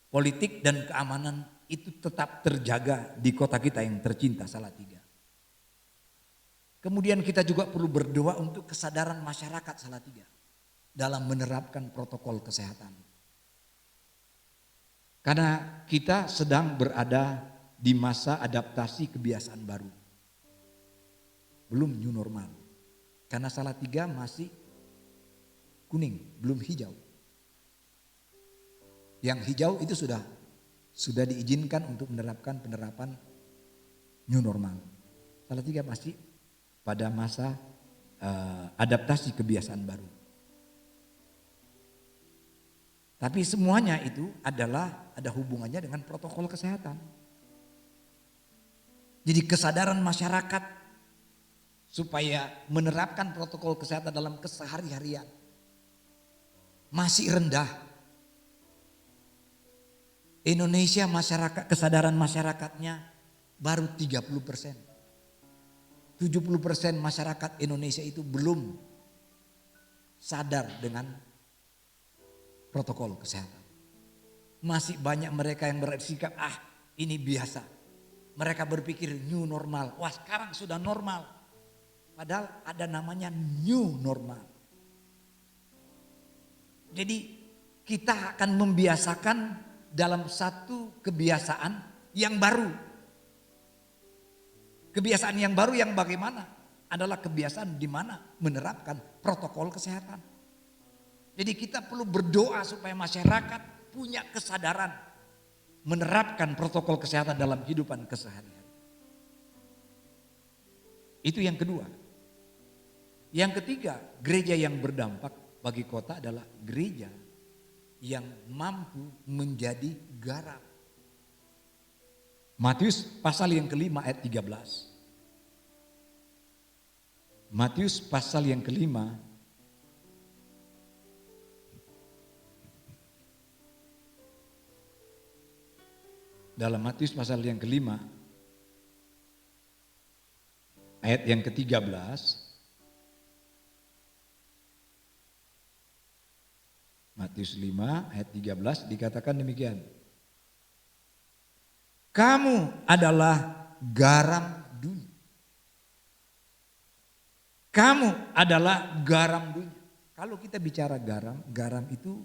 politik dan keamanan itu tetap terjaga di kota kita yang tercinta Salatiga. Kemudian kita juga perlu berdoa untuk kesadaran masyarakat Salatiga dalam menerapkan protokol kesehatan. Karena kita sedang berada di masa adaptasi kebiasaan baru. Belum new normal. Karena Salatiga masih kuning, belum hijau. Yang hijau itu sudah diizinkan untuk penerapan new normal. Salatiga masih pada masa adaptasi kebiasaan baru. Tapi semuanya itu ada hubungannya dengan protokol kesehatan. Jadi kesadaran masyarakat supaya menerapkan protokol kesehatan dalam kesehari-harian masih rendah. Indonesia kesadaran masyarakatnya baru 30%. 70% masyarakat Indonesia itu belum sadar dengan protokol kesehatan. Masih banyak mereka yang bersikap, ini biasa. Mereka berpikir new normal, wah sekarang sudah normal. Padahal ada namanya new normal. Jadi kita akan membiasakan dalam satu kebiasaan yang baru. Kebiasaan yang baru yang bagaimana? Adalah kebiasaan di mana menerapkan protokol kesehatan. Jadi kita perlu berdoa supaya masyarakat punya kesadaran menerapkan protokol kesehatan dalam kehidupan keseharian. Itu yang kedua. Yang ketiga, gereja yang berdampak bagi kota adalah gereja yang mampu menjadi garam. Matius pasal yang kelima ayat 13. Matius pasal yang kelima dalam Matius pasal yang kelima ayat yang ke-13 Matius 5 ayat 13 dikatakan demikian. Kamu adalah garam dunia. Kamu adalah garam dunia. Kalau kita bicara garam, garam itu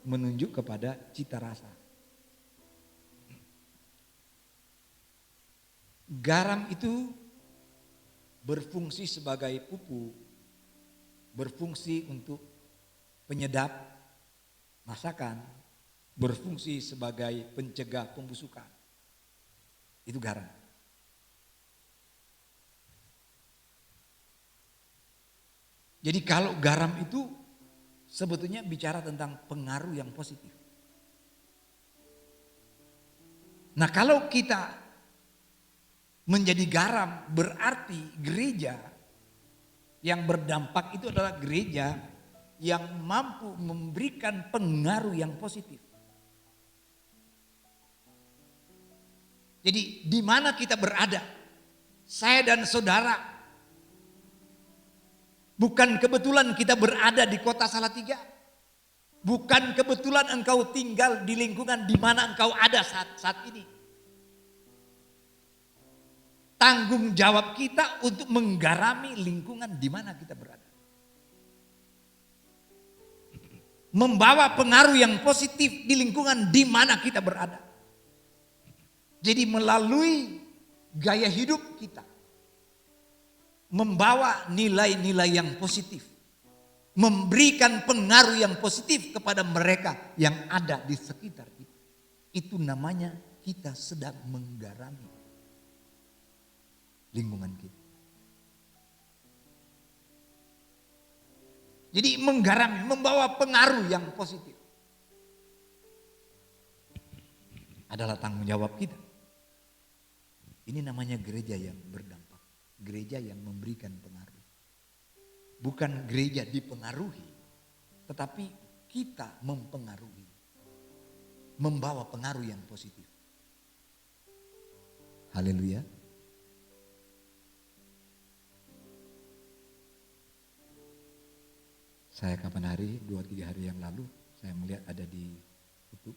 menunjuk kepada cita rasa. Garam itu berfungsi sebagai pupuk, berfungsi untuk penyedap masakan, berfungsi sebagai pencegah pembusukan. Itu garam. Jadi kalau garam itu sebetulnya bicara tentang pengaruh yang positif. Nah, kalau kita menjadi garam berarti gereja yang berdampak itu adalah gereja yang mampu memberikan pengaruh yang positif. Jadi di mana kita berada, saya dan saudara, bukan kebetulan kita berada di kota Salatiga, bukan kebetulan engkau tinggal di lingkungan di mana engkau ada saat ini. Tanggung jawab kita untuk menggarami lingkungan di mana kita berada. Membawa pengaruh yang positif di lingkungan di mana kita berada. Jadi melalui gaya hidup kita, membawa nilai-nilai yang positif, memberikan pengaruh yang positif kepada mereka yang ada di sekitar kita. Itu namanya kita sedang menggarami lingkungan kita. Jadi menggarami, membawa pengaruh yang positif adalah tanggung jawab kita. Ini namanya gereja yang berdampak, gereja yang memberikan pengaruh. Bukan gereja dipengaruhi, tetapi kita mempengaruhi, membawa pengaruh yang positif. Haleluya. Saya kapan hari, 2-3 hari yang lalu, saya melihat ada di YouTube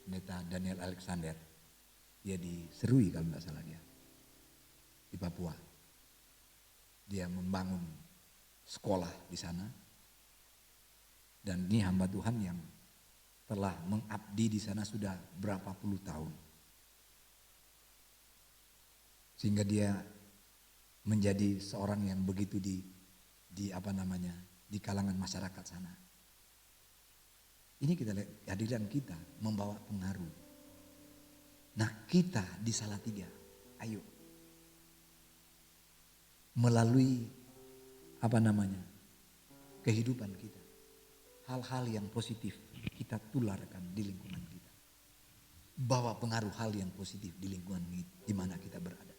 Pendeta Daniel Alexander. Dia diserui kalau tidak salah dia, di Papua. Dia membangun sekolah di sana. Dan ini hamba Tuhan yang telah mengabdi di sana sudah berapa puluh tahun. Sehingga dia menjadi seorang yang begitu di kalangan masyarakat sana. Ini kita lihat kehadiran kita membawa pengaruh. Nah, kita di Salatiga, ayo melalui kehidupan kita, hal-hal yang positif kita tularkan di lingkungan kita. Bawa pengaruh hal yang positif di lingkungan di mana kita berada.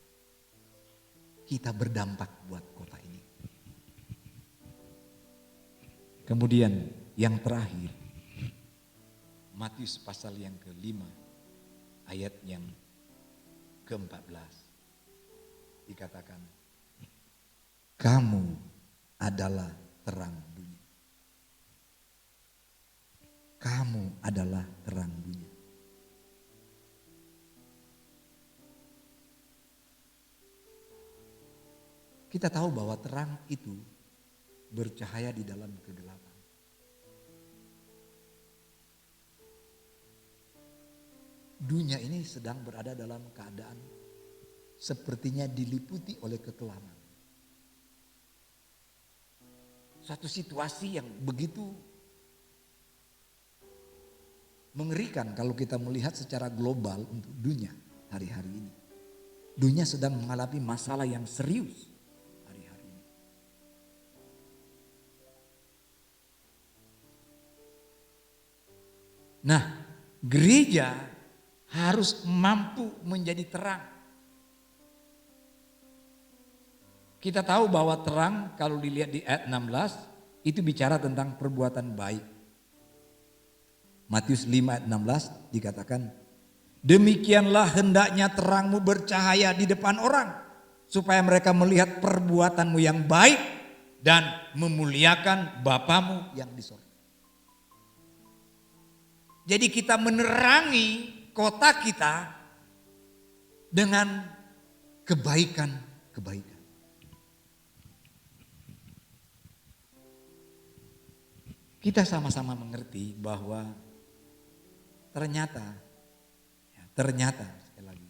Kita berdampak buat kota ini. Kemudian yang terakhir, Matius pasal yang ke-5 ayat yang ke-14 dikatakan, kamu adalah terang dunia. Kamu adalah terang dunia. Kita tahu bahwa terang itu bercahaya di dalam kegelapan. Dunia ini sedang berada dalam keadaan sepertinya diliputi oleh kekelaman. Suatu situasi yang begitu mengerikan kalau kita melihat secara global untuk dunia hari-hari ini. Dunia sedang mengalami masalah yang serius. Nah, gereja harus mampu menjadi terang. Kita tahu bahwa terang kalau dilihat di ayat 16 itu bicara tentang perbuatan baik. Matius 5 ayat 16 dikatakan, demikianlah hendaknya terangmu bercahaya di depan orang, supaya mereka melihat perbuatanmu yang baik dan memuliakan Bapamu yang di sorga. Jadi kita menerangi kota kita dengan kebaikan-kebaikan. kita sama-sama mengerti bahwa ternyata sekali lagi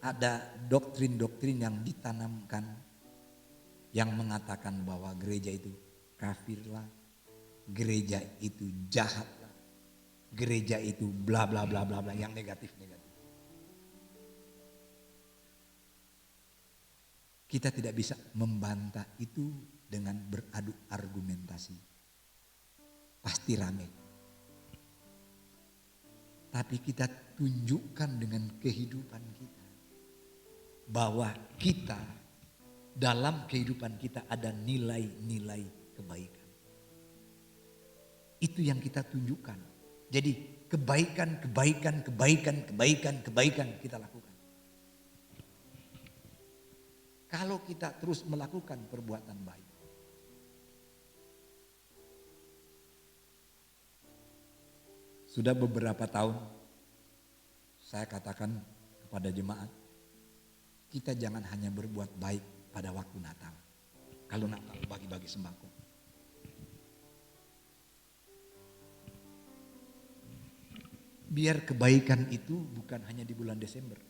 ada doktrin-doktrin yang ditanamkan yang mengatakan bahwa gereja itu kafirlah, gereja itu jahatlah, gereja itu bla bla bla bla bla, yang negatif-negatif. Kita tidak bisa membantah itu dengan beradu argumentasi. Pasti rame. Tapi kita tunjukkan dengan kehidupan kita bahwa kita dalam kehidupan kita ada nilai-nilai kebaikan. Itu yang kita tunjukkan. Jadi kebaikan kita lakukan. Kalau kita terus melakukan perbuatan baik, sudah beberapa tahun saya katakan kepada jemaat, kita jangan hanya berbuat baik pada waktu Natal. Kalau Natal bagi-bagi sembako. Biar kebaikan itu bukan hanya di bulan Desember.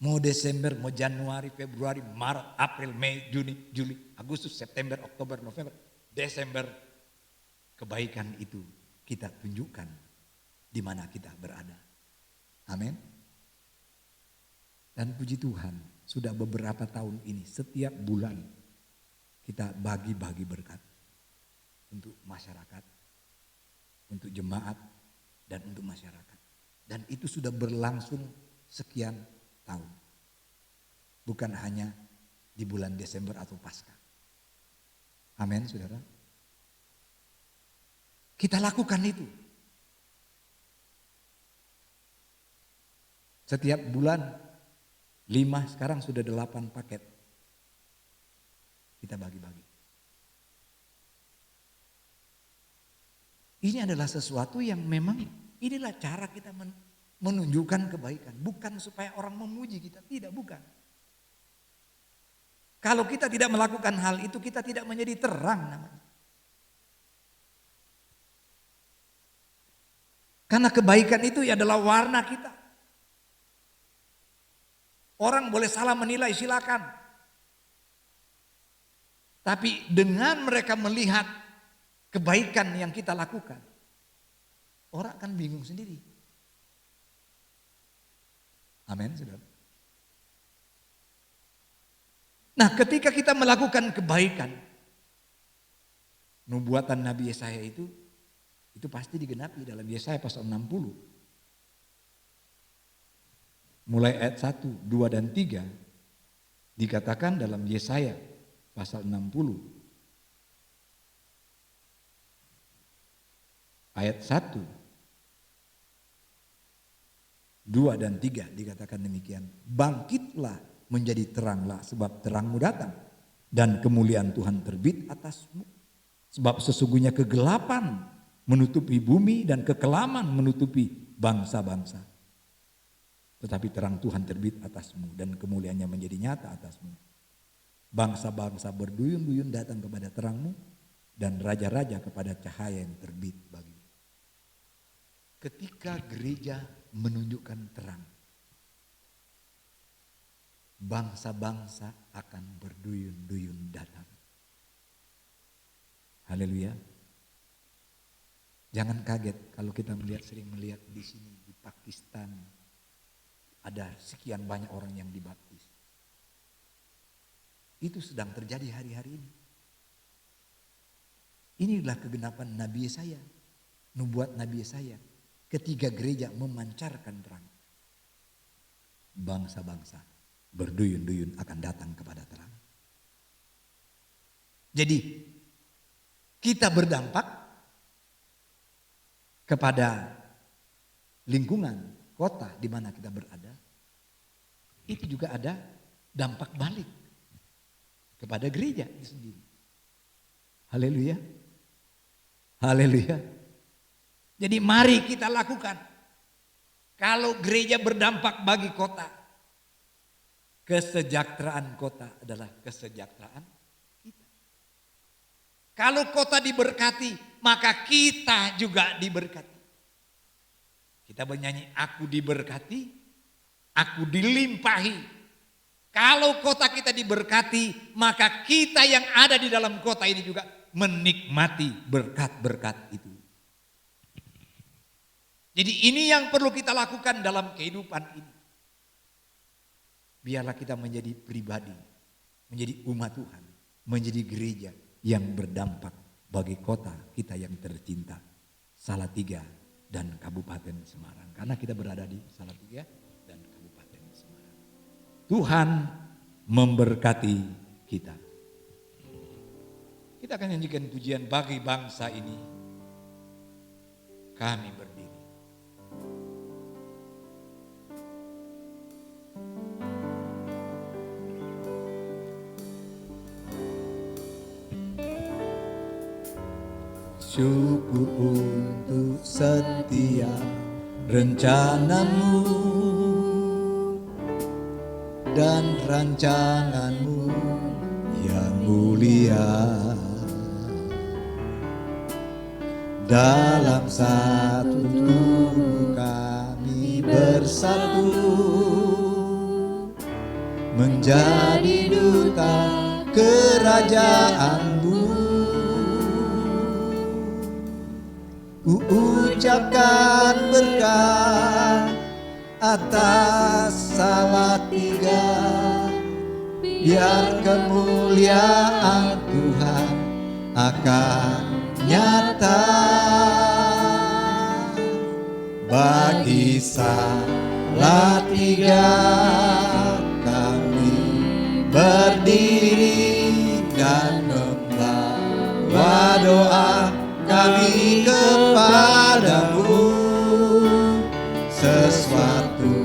Mau Desember, mau Januari, Februari, Maret, April, Mei, Juni, Juli, Agustus, September, Oktober, November, Desember. Kebaikan itu kita tunjukkan di mana kita berada. Amin. Dan puji Tuhan, sudah beberapa tahun ini setiap bulan kita bagi-bagi berkat untuk masyarakat, untuk jemaat, dan untuk masyarakat. Dan itu sudah berlangsung sekian tahun. Bukan hanya di bulan Desember atau Paskah. Amin, saudara. Kita lakukan itu. Setiap bulan 5, sekarang sudah 8 paket. Kita bagi-bagi. Ini adalah sesuatu yang memang inilah cara kita menunjukkan kebaikan. Bukan supaya orang memuji kita, tidak, bukan. Kalau kita tidak melakukan hal itu, kita tidak menjadi terang namanya. Karena kebaikan itu adalah warna kita. Orang boleh salah menilai, silakan. Tapi dengan mereka melihat kebaikan yang kita lakukan, orang akan bingung sendiri. Amin, saudara. Nah, ketika kita melakukan kebaikan, nubuatan Nabi Yesaya itu pasti digenapi dalam Yesaya pasal 60. Mulai ayat 1, 2, dan 3 dikatakan dalam Yesaya pasal 60. Ayat 1, 2, dan 3 dikatakan demikian. Bangkitlah menjadi teranglah sebab terangmu datang dan kemuliaan Tuhan terbit atasmu. Sebab sesungguhnya kegelapan menutupi bumi dan kekelaman menutupi bangsa-bangsa. Tetapi terang Tuhan terbit atasmu dan kemuliaannya menjadi nyata atasmu. Bangsa-bangsa berduyun-duyun datang kepada terangmu dan raja-raja kepada cahaya yang terbit bagimu. Ketika gereja menunjukkan terang, bangsa-bangsa akan berduyun-duyun datang. Haleluya. Jangan kaget kalau kita sering melihat di sini di Pakistan ada sekian banyak orang yang dibaptis. Itu sedang terjadi hari-hari ini. Inilah kegenapan Nabi Yesaya, nubuat Nabi Yesaya. Ketika gereja memancarkan terang, bangsa-bangsa berduyun-duyun akan datang kepada terang. Jadi kita berdampak kepada lingkungan kota di mana kita berada. Itu juga ada dampak balik kepada gereja itu sendiri. Haleluya. Haleluya. Jadi mari kita lakukan. Kalau gereja berdampak bagi kota, kesejahteraan kota adalah kesejahteraan kita. Kalau kota diberkati, maka kita juga diberkati. Kita bernyanyi, aku diberkati, aku dilimpahi. Kalau kota kita diberkati, maka kita yang ada di dalam kota ini juga menikmati berkat-berkat itu. Jadi ini yang perlu kita lakukan dalam kehidupan ini. Biarlah kita menjadi pribadi, menjadi umat Tuhan, menjadi gereja yang berdampak bagi kota kita yang tercinta, Salatiga dan Kabupaten Semarang. Karena kita berada di Salatiga dan Kabupaten Semarang. Tuhan memberkati kita. Kita akan nyanyikan pujian bagi bangsa ini. Kami berdiri. Syukur untuk setiap rencanamu dan rancanganmu yang mulia. Dalam satu tubuh kami bersatu menjadi duta kerajaanmu. Ku ucapkan berkat atas Salatiga, biar kemuliaan Tuhan akan nyata. Bagi Salatiga kami berdiri dan membawa doa kami kepadamu, sesuatu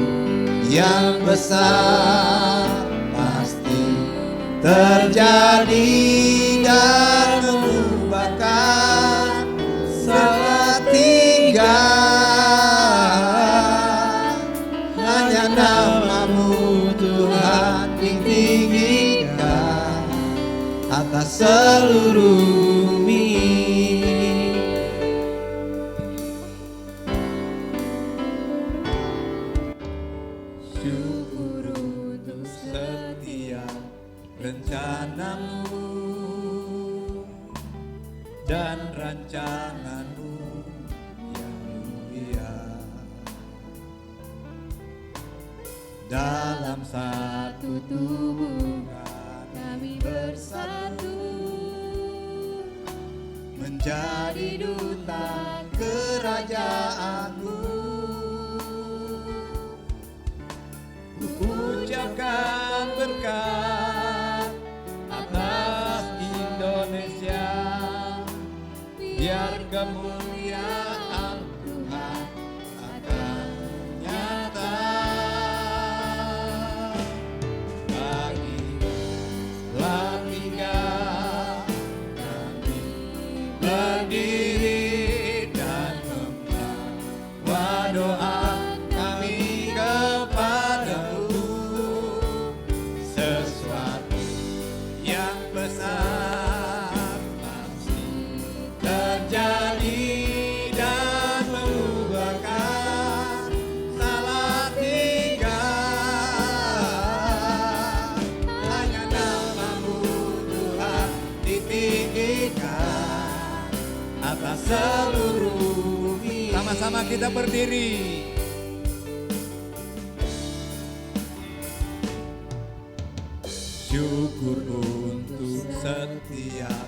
yang besar pasti terjadi dan mengubahkan Salatiga. Hanya namamu Tuhan ditinggikan atas seluruh bumi. Rencanamu dan rancanganmu yang mulia. Dalam satu tubuh kami bersatu menjadi duta kerajaanmu. Ucapkan berkat atas Indonesia, biar kemuliaan Tuhan akan nyata. Bagi Salatiga kami berdiri dan membawa doa kami kepadamu, sesuatu yang besar pasti terjadi dan mengubahkan Salatiga. Hanya namamu Tuhan ditinggikan atas seluruh bumi. Sama-sama kita berdiri. Syukur untuk setiap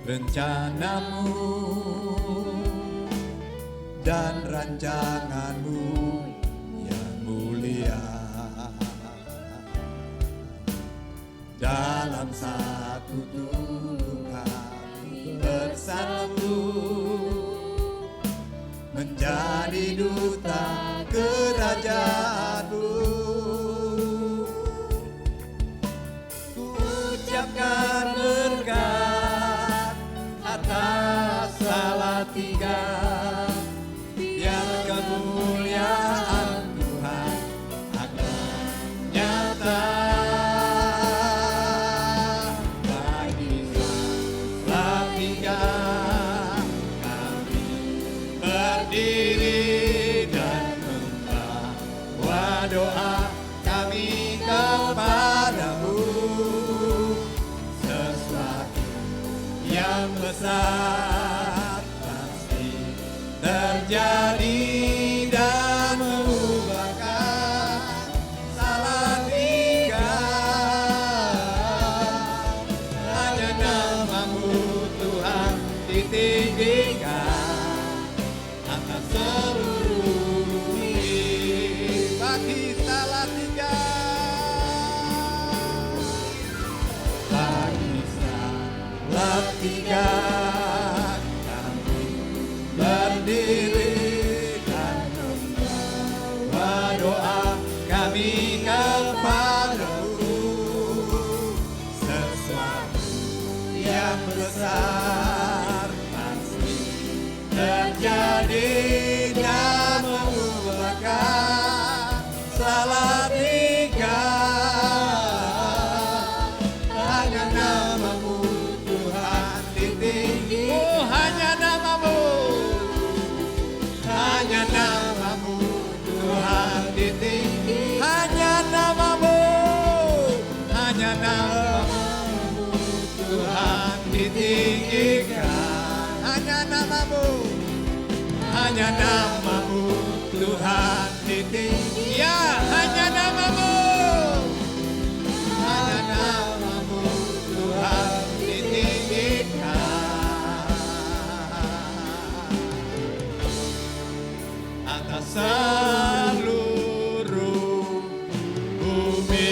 rencanamu dan rancanganmu yang mulia. Dalam satu tubuh kami bersatu menjadi duta kerajaanmu. Ucapkan berkat atas Salatiga, biar kemuliaan Tuhan akan nyata. Bagi Salatiga yang besar pasti terjadi dan mengubahkan Salatiga. Hanya namamu Tuhan ditinggikan atas seluruh bumi. Bagi Salatiga, bagi Salatiga kami berdiri dan membawa doa kami kepadamu. Sesuatu yang besar pasti terjadi dan mengubahkan Salatiga. Hanya namamu Tuhan ditinggikan. Oh, hanya namamu, hanya namamu Tuhan ditinggikan. Hanya namamu, hanya namamu Tuhan ditinggikan. Hanya namamu, hanya namamu Tuhan ditinggikan. Ya, hanya namamu, hanya namamu Tuhan ditinggikan atas seluruh bumi.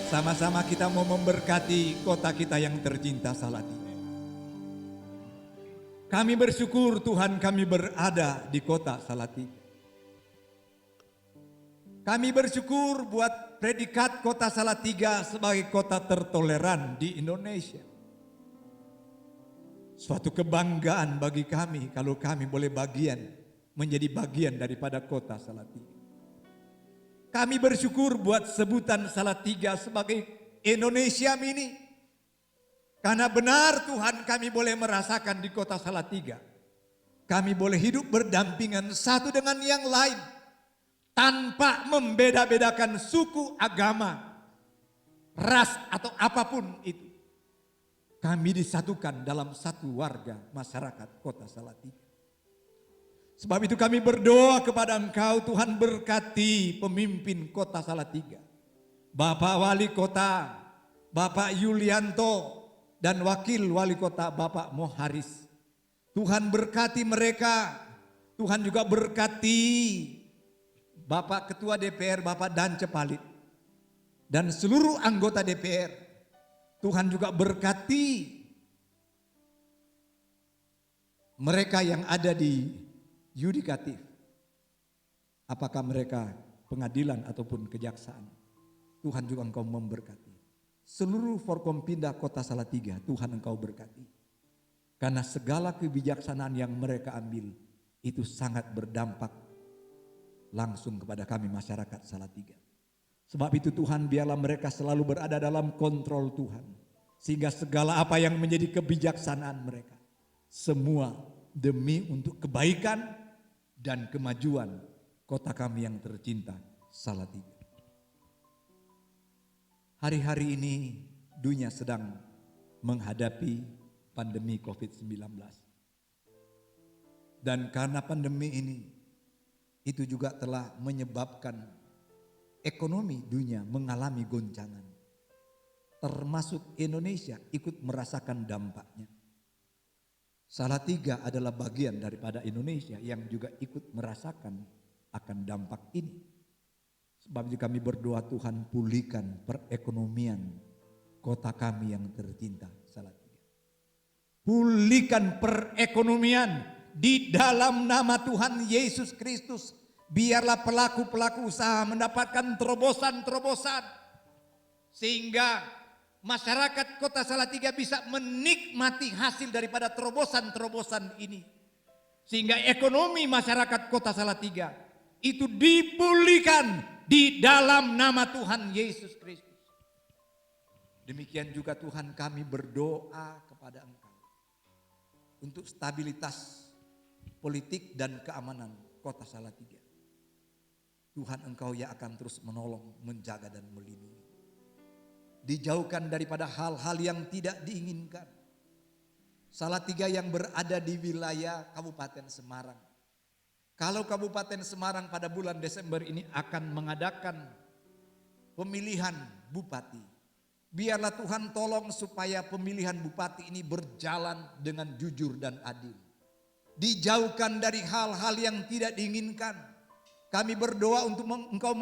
Sama-sama kita mau memberkati kota kita yang tercinta Salatiga. Kami bersyukur Tuhan kami berada di kota Salatiga. Kami bersyukur buat predikat kota Salatiga sebagai kota tertoleran di Indonesia. Suatu kebanggaan bagi kami kalau kami boleh menjadi bagian daripada kota Salatiga. Kami bersyukur buat sebutan Salatiga sebagai Indonesia Mini. Karena benar Tuhan kami boleh merasakan di kota Salatiga. Kami boleh hidup berdampingan satu dengan yang lain. Tanpa membeda-bedakan suku, agama, ras atau apapun itu. Kami disatukan dalam satu warga masyarakat kota Salatiga. Sebab itu kami berdoa kepada Engkau Tuhan, berkati pemimpin kota Salatiga. Bapak Wali Kota, Bapak Yulianto, dan Wakil Wali Kota Bapak Moharis. Tuhan berkati mereka. Tuhan juga berkati Bapak Ketua DPR Bapak Dance Palit. Dan seluruh anggota DPR. Tuhan juga berkati mereka yang ada di yudikatif, apakah mereka pengadilan ataupun kejaksaan, Tuhan juga Engkau memberkati. Seluruh Forkompinda Kota Salatiga, Tuhan Engkau berkati. Karena segala kebijaksanaan yang mereka ambil, itu sangat berdampak langsung kepada kami masyarakat Salatiga. Sebab itu Tuhan, biarlah mereka selalu berada dalam kontrol Tuhan. Sehingga segala apa yang menjadi kebijaksanaan mereka, semua demi untuk kebaikan dan kemajuan kota kami yang tercinta Salatiga. Hari-hari ini dunia sedang menghadapi pandemi COVID-19. Dan karena pandemi ini, itu juga telah menyebabkan ekonomi dunia mengalami goncangan. Termasuk Indonesia ikut merasakan dampaknya. Salatiga adalah bagian daripada Indonesia yang juga ikut merasakan akan dampak ini. Sebab itu kami berdoa Tuhan, pulihkan perekonomian kota kami yang tercinta Salatiga. Pulihkan perekonomian di dalam nama Tuhan Yesus Kristus. Biarlah pelaku-pelaku usaha mendapatkan terobosan-terobosan. Sehingga masyarakat kota Salatiga bisa menikmati hasil daripada terobosan-terobosan ini. Sehingga ekonomi masyarakat kota Salatiga itu dipulihkan di dalam nama Tuhan Yesus Kristus. Demikian juga Tuhan, kami berdoa kepada Engkau untuk stabilitas politik dan keamanan kota Salatiga. Tuhan, Engkau yang akan terus menolong, menjaga dan melindungi. Dijauhkan daripada hal-hal yang tidak diinginkan. Salatiga yang berada di wilayah Kabupaten Semarang. Kalau Kabupaten Semarang pada bulan Desember ini akan mengadakan pemilihan bupati, biarlah Tuhan tolong supaya pemilihan bupati ini berjalan dengan jujur dan adil. Dijauhkan dari hal-hal yang tidak diinginkan. Kami berdoa untuk Engkau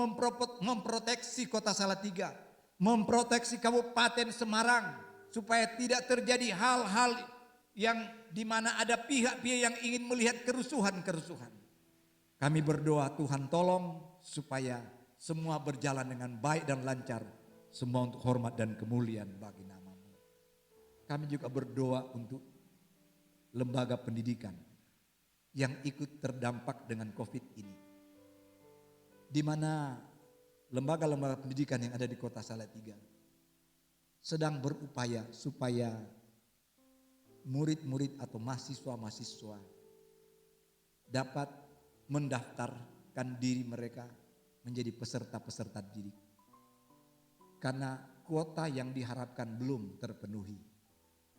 memproteksi kota Salatiga, memproteksi Kabupaten Semarang, supaya tidak terjadi hal-hal yang dimana ada pihak-pihak yang ingin melihat kerusuhan-kerusuhan. Kami berdoa Tuhan tolong supaya semua berjalan dengan baik dan lancar, semua untuk hormat dan kemuliaan bagi nama-Mu. Kami juga berdoa untuk lembaga pendidikan yang ikut terdampak dengan COVID ini, di mana lembaga-lembaga pendidikan yang ada di kota Salatiga sedang berupaya supaya murid-murid atau mahasiswa-mahasiswa dapat mendaftarkan diri mereka menjadi peserta-peserta didik. Karena kuota yang diharapkan belum terpenuhi.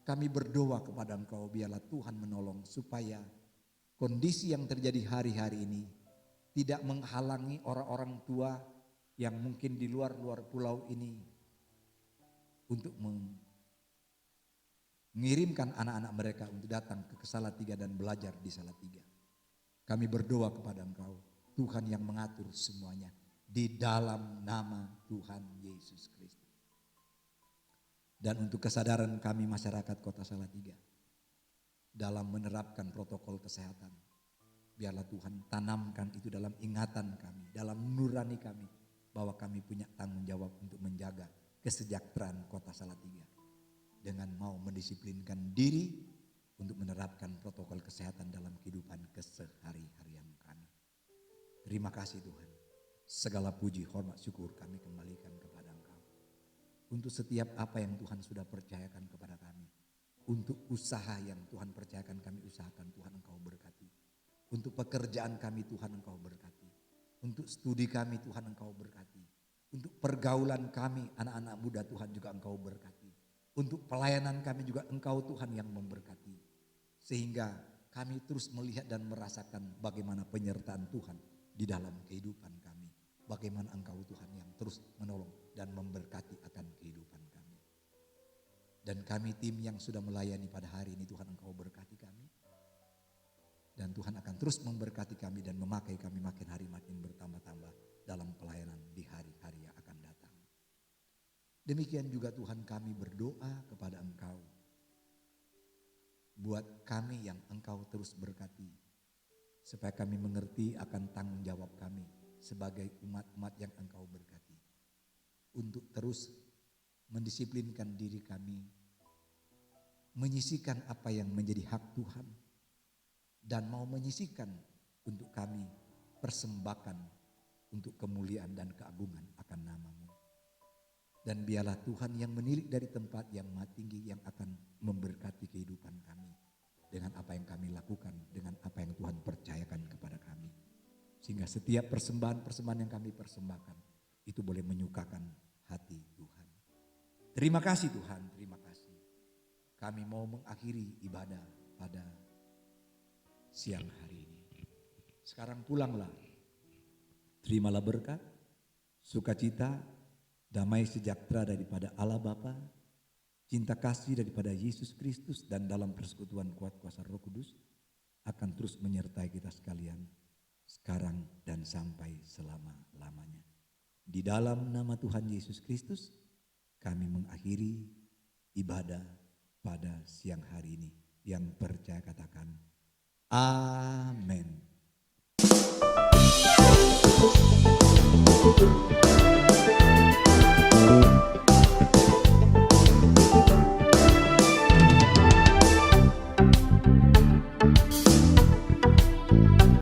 Kami berdoa kepada Engkau, biarlah Tuhan menolong supaya kondisi yang terjadi hari-hari ini tidak menghalangi orang-orang tua yang mungkin di luar-luar pulau ini untuk mengirimkan anak-anak mereka untuk datang ke Salatiga dan belajar di Salatiga. Kami berdoa kepada Engkau, Tuhan yang mengatur semuanya, di dalam nama Tuhan Yesus Kristus. Dan untuk kesadaran kami masyarakat kota Salatiga dalam menerapkan protokol kesehatan, biarlah Tuhan tanamkan itu dalam ingatan kami, dalam nurani kami, bahwa kami punya tanggung jawab untuk menjaga kesejahteraan kota Salatiga dengan mau mendisiplinkan diri untuk menerapkan protokol kesehatan dalam kehidupan kesehari-harian kami. Terima kasih Tuhan. Segala puji, hormat, syukur kami kembalikan kepada Engkau. Untuk setiap apa yang Tuhan sudah percayakan kepada kami. Untuk usaha yang Tuhan percayakan kami usahakan, Tuhan Engkau berkati. Untuk pekerjaan kami Tuhan Engkau berkati. Untuk studi kami Tuhan Engkau berkati. Untuk pergaulan kami anak-anak muda Tuhan juga Engkau berkati. Untuk pelayanan kami juga Engkau Tuhan yang memberkati. Sehingga kami terus melihat dan merasakan bagaimana penyertaan Tuhan di dalam kehidupan kami. Bagaimana Engkau Tuhan yang terus menolong dan memberkati akan kehidupan kami. Dan kami tim yang sudah melayani pada hari ini Tuhan Engkau berkati kami. Dan Tuhan akan terus memberkati kami dan memakai kami makin hari makin bertambah-tambah dalam pelayanan di hari-hari yang akan datang. Demikian juga Tuhan kami berdoa kepada Engkau. Buat kami yang Engkau terus berkati. Supaya kami mengerti akan tanggung jawab kami sebagai umat-umat yang Engkau berkati. Untuk terus mendisiplinkan diri kami. Menyisihkan apa yang menjadi hak Tuhan. Dan mau menyisihkan untuk kami persembahkan untuk kemuliaan dan keagungan akan nama-Mu. Dan biarlah Tuhan yang menilik dari tempat yang maha tinggi yang akan memberkati kehidupan kami. Dengan apa yang kami lakukan, dengan apa yang Tuhan percayakan kepada kami. Sehingga setiap persembahan-persembahan yang kami persembahkan, itu boleh menyukakan hati Tuhan. Terima kasih Tuhan, terima kasih. Kami mau mengakhiri ibadah pada siang hari ini. Sekarang pulanglah. Terimalah berkat, sukacita, damai sejahtera daripada Allah Bapa, cinta kasih daripada Yesus Kristus dan dalam persekutuan kuat kuasa Roh Kudus akan terus menyertai kita sekalian sekarang dan sampai selama-lamanya. Di dalam nama Tuhan Yesus Kristus kami mengakhiri ibadah pada siang hari ini. Yang percaya katakan amin.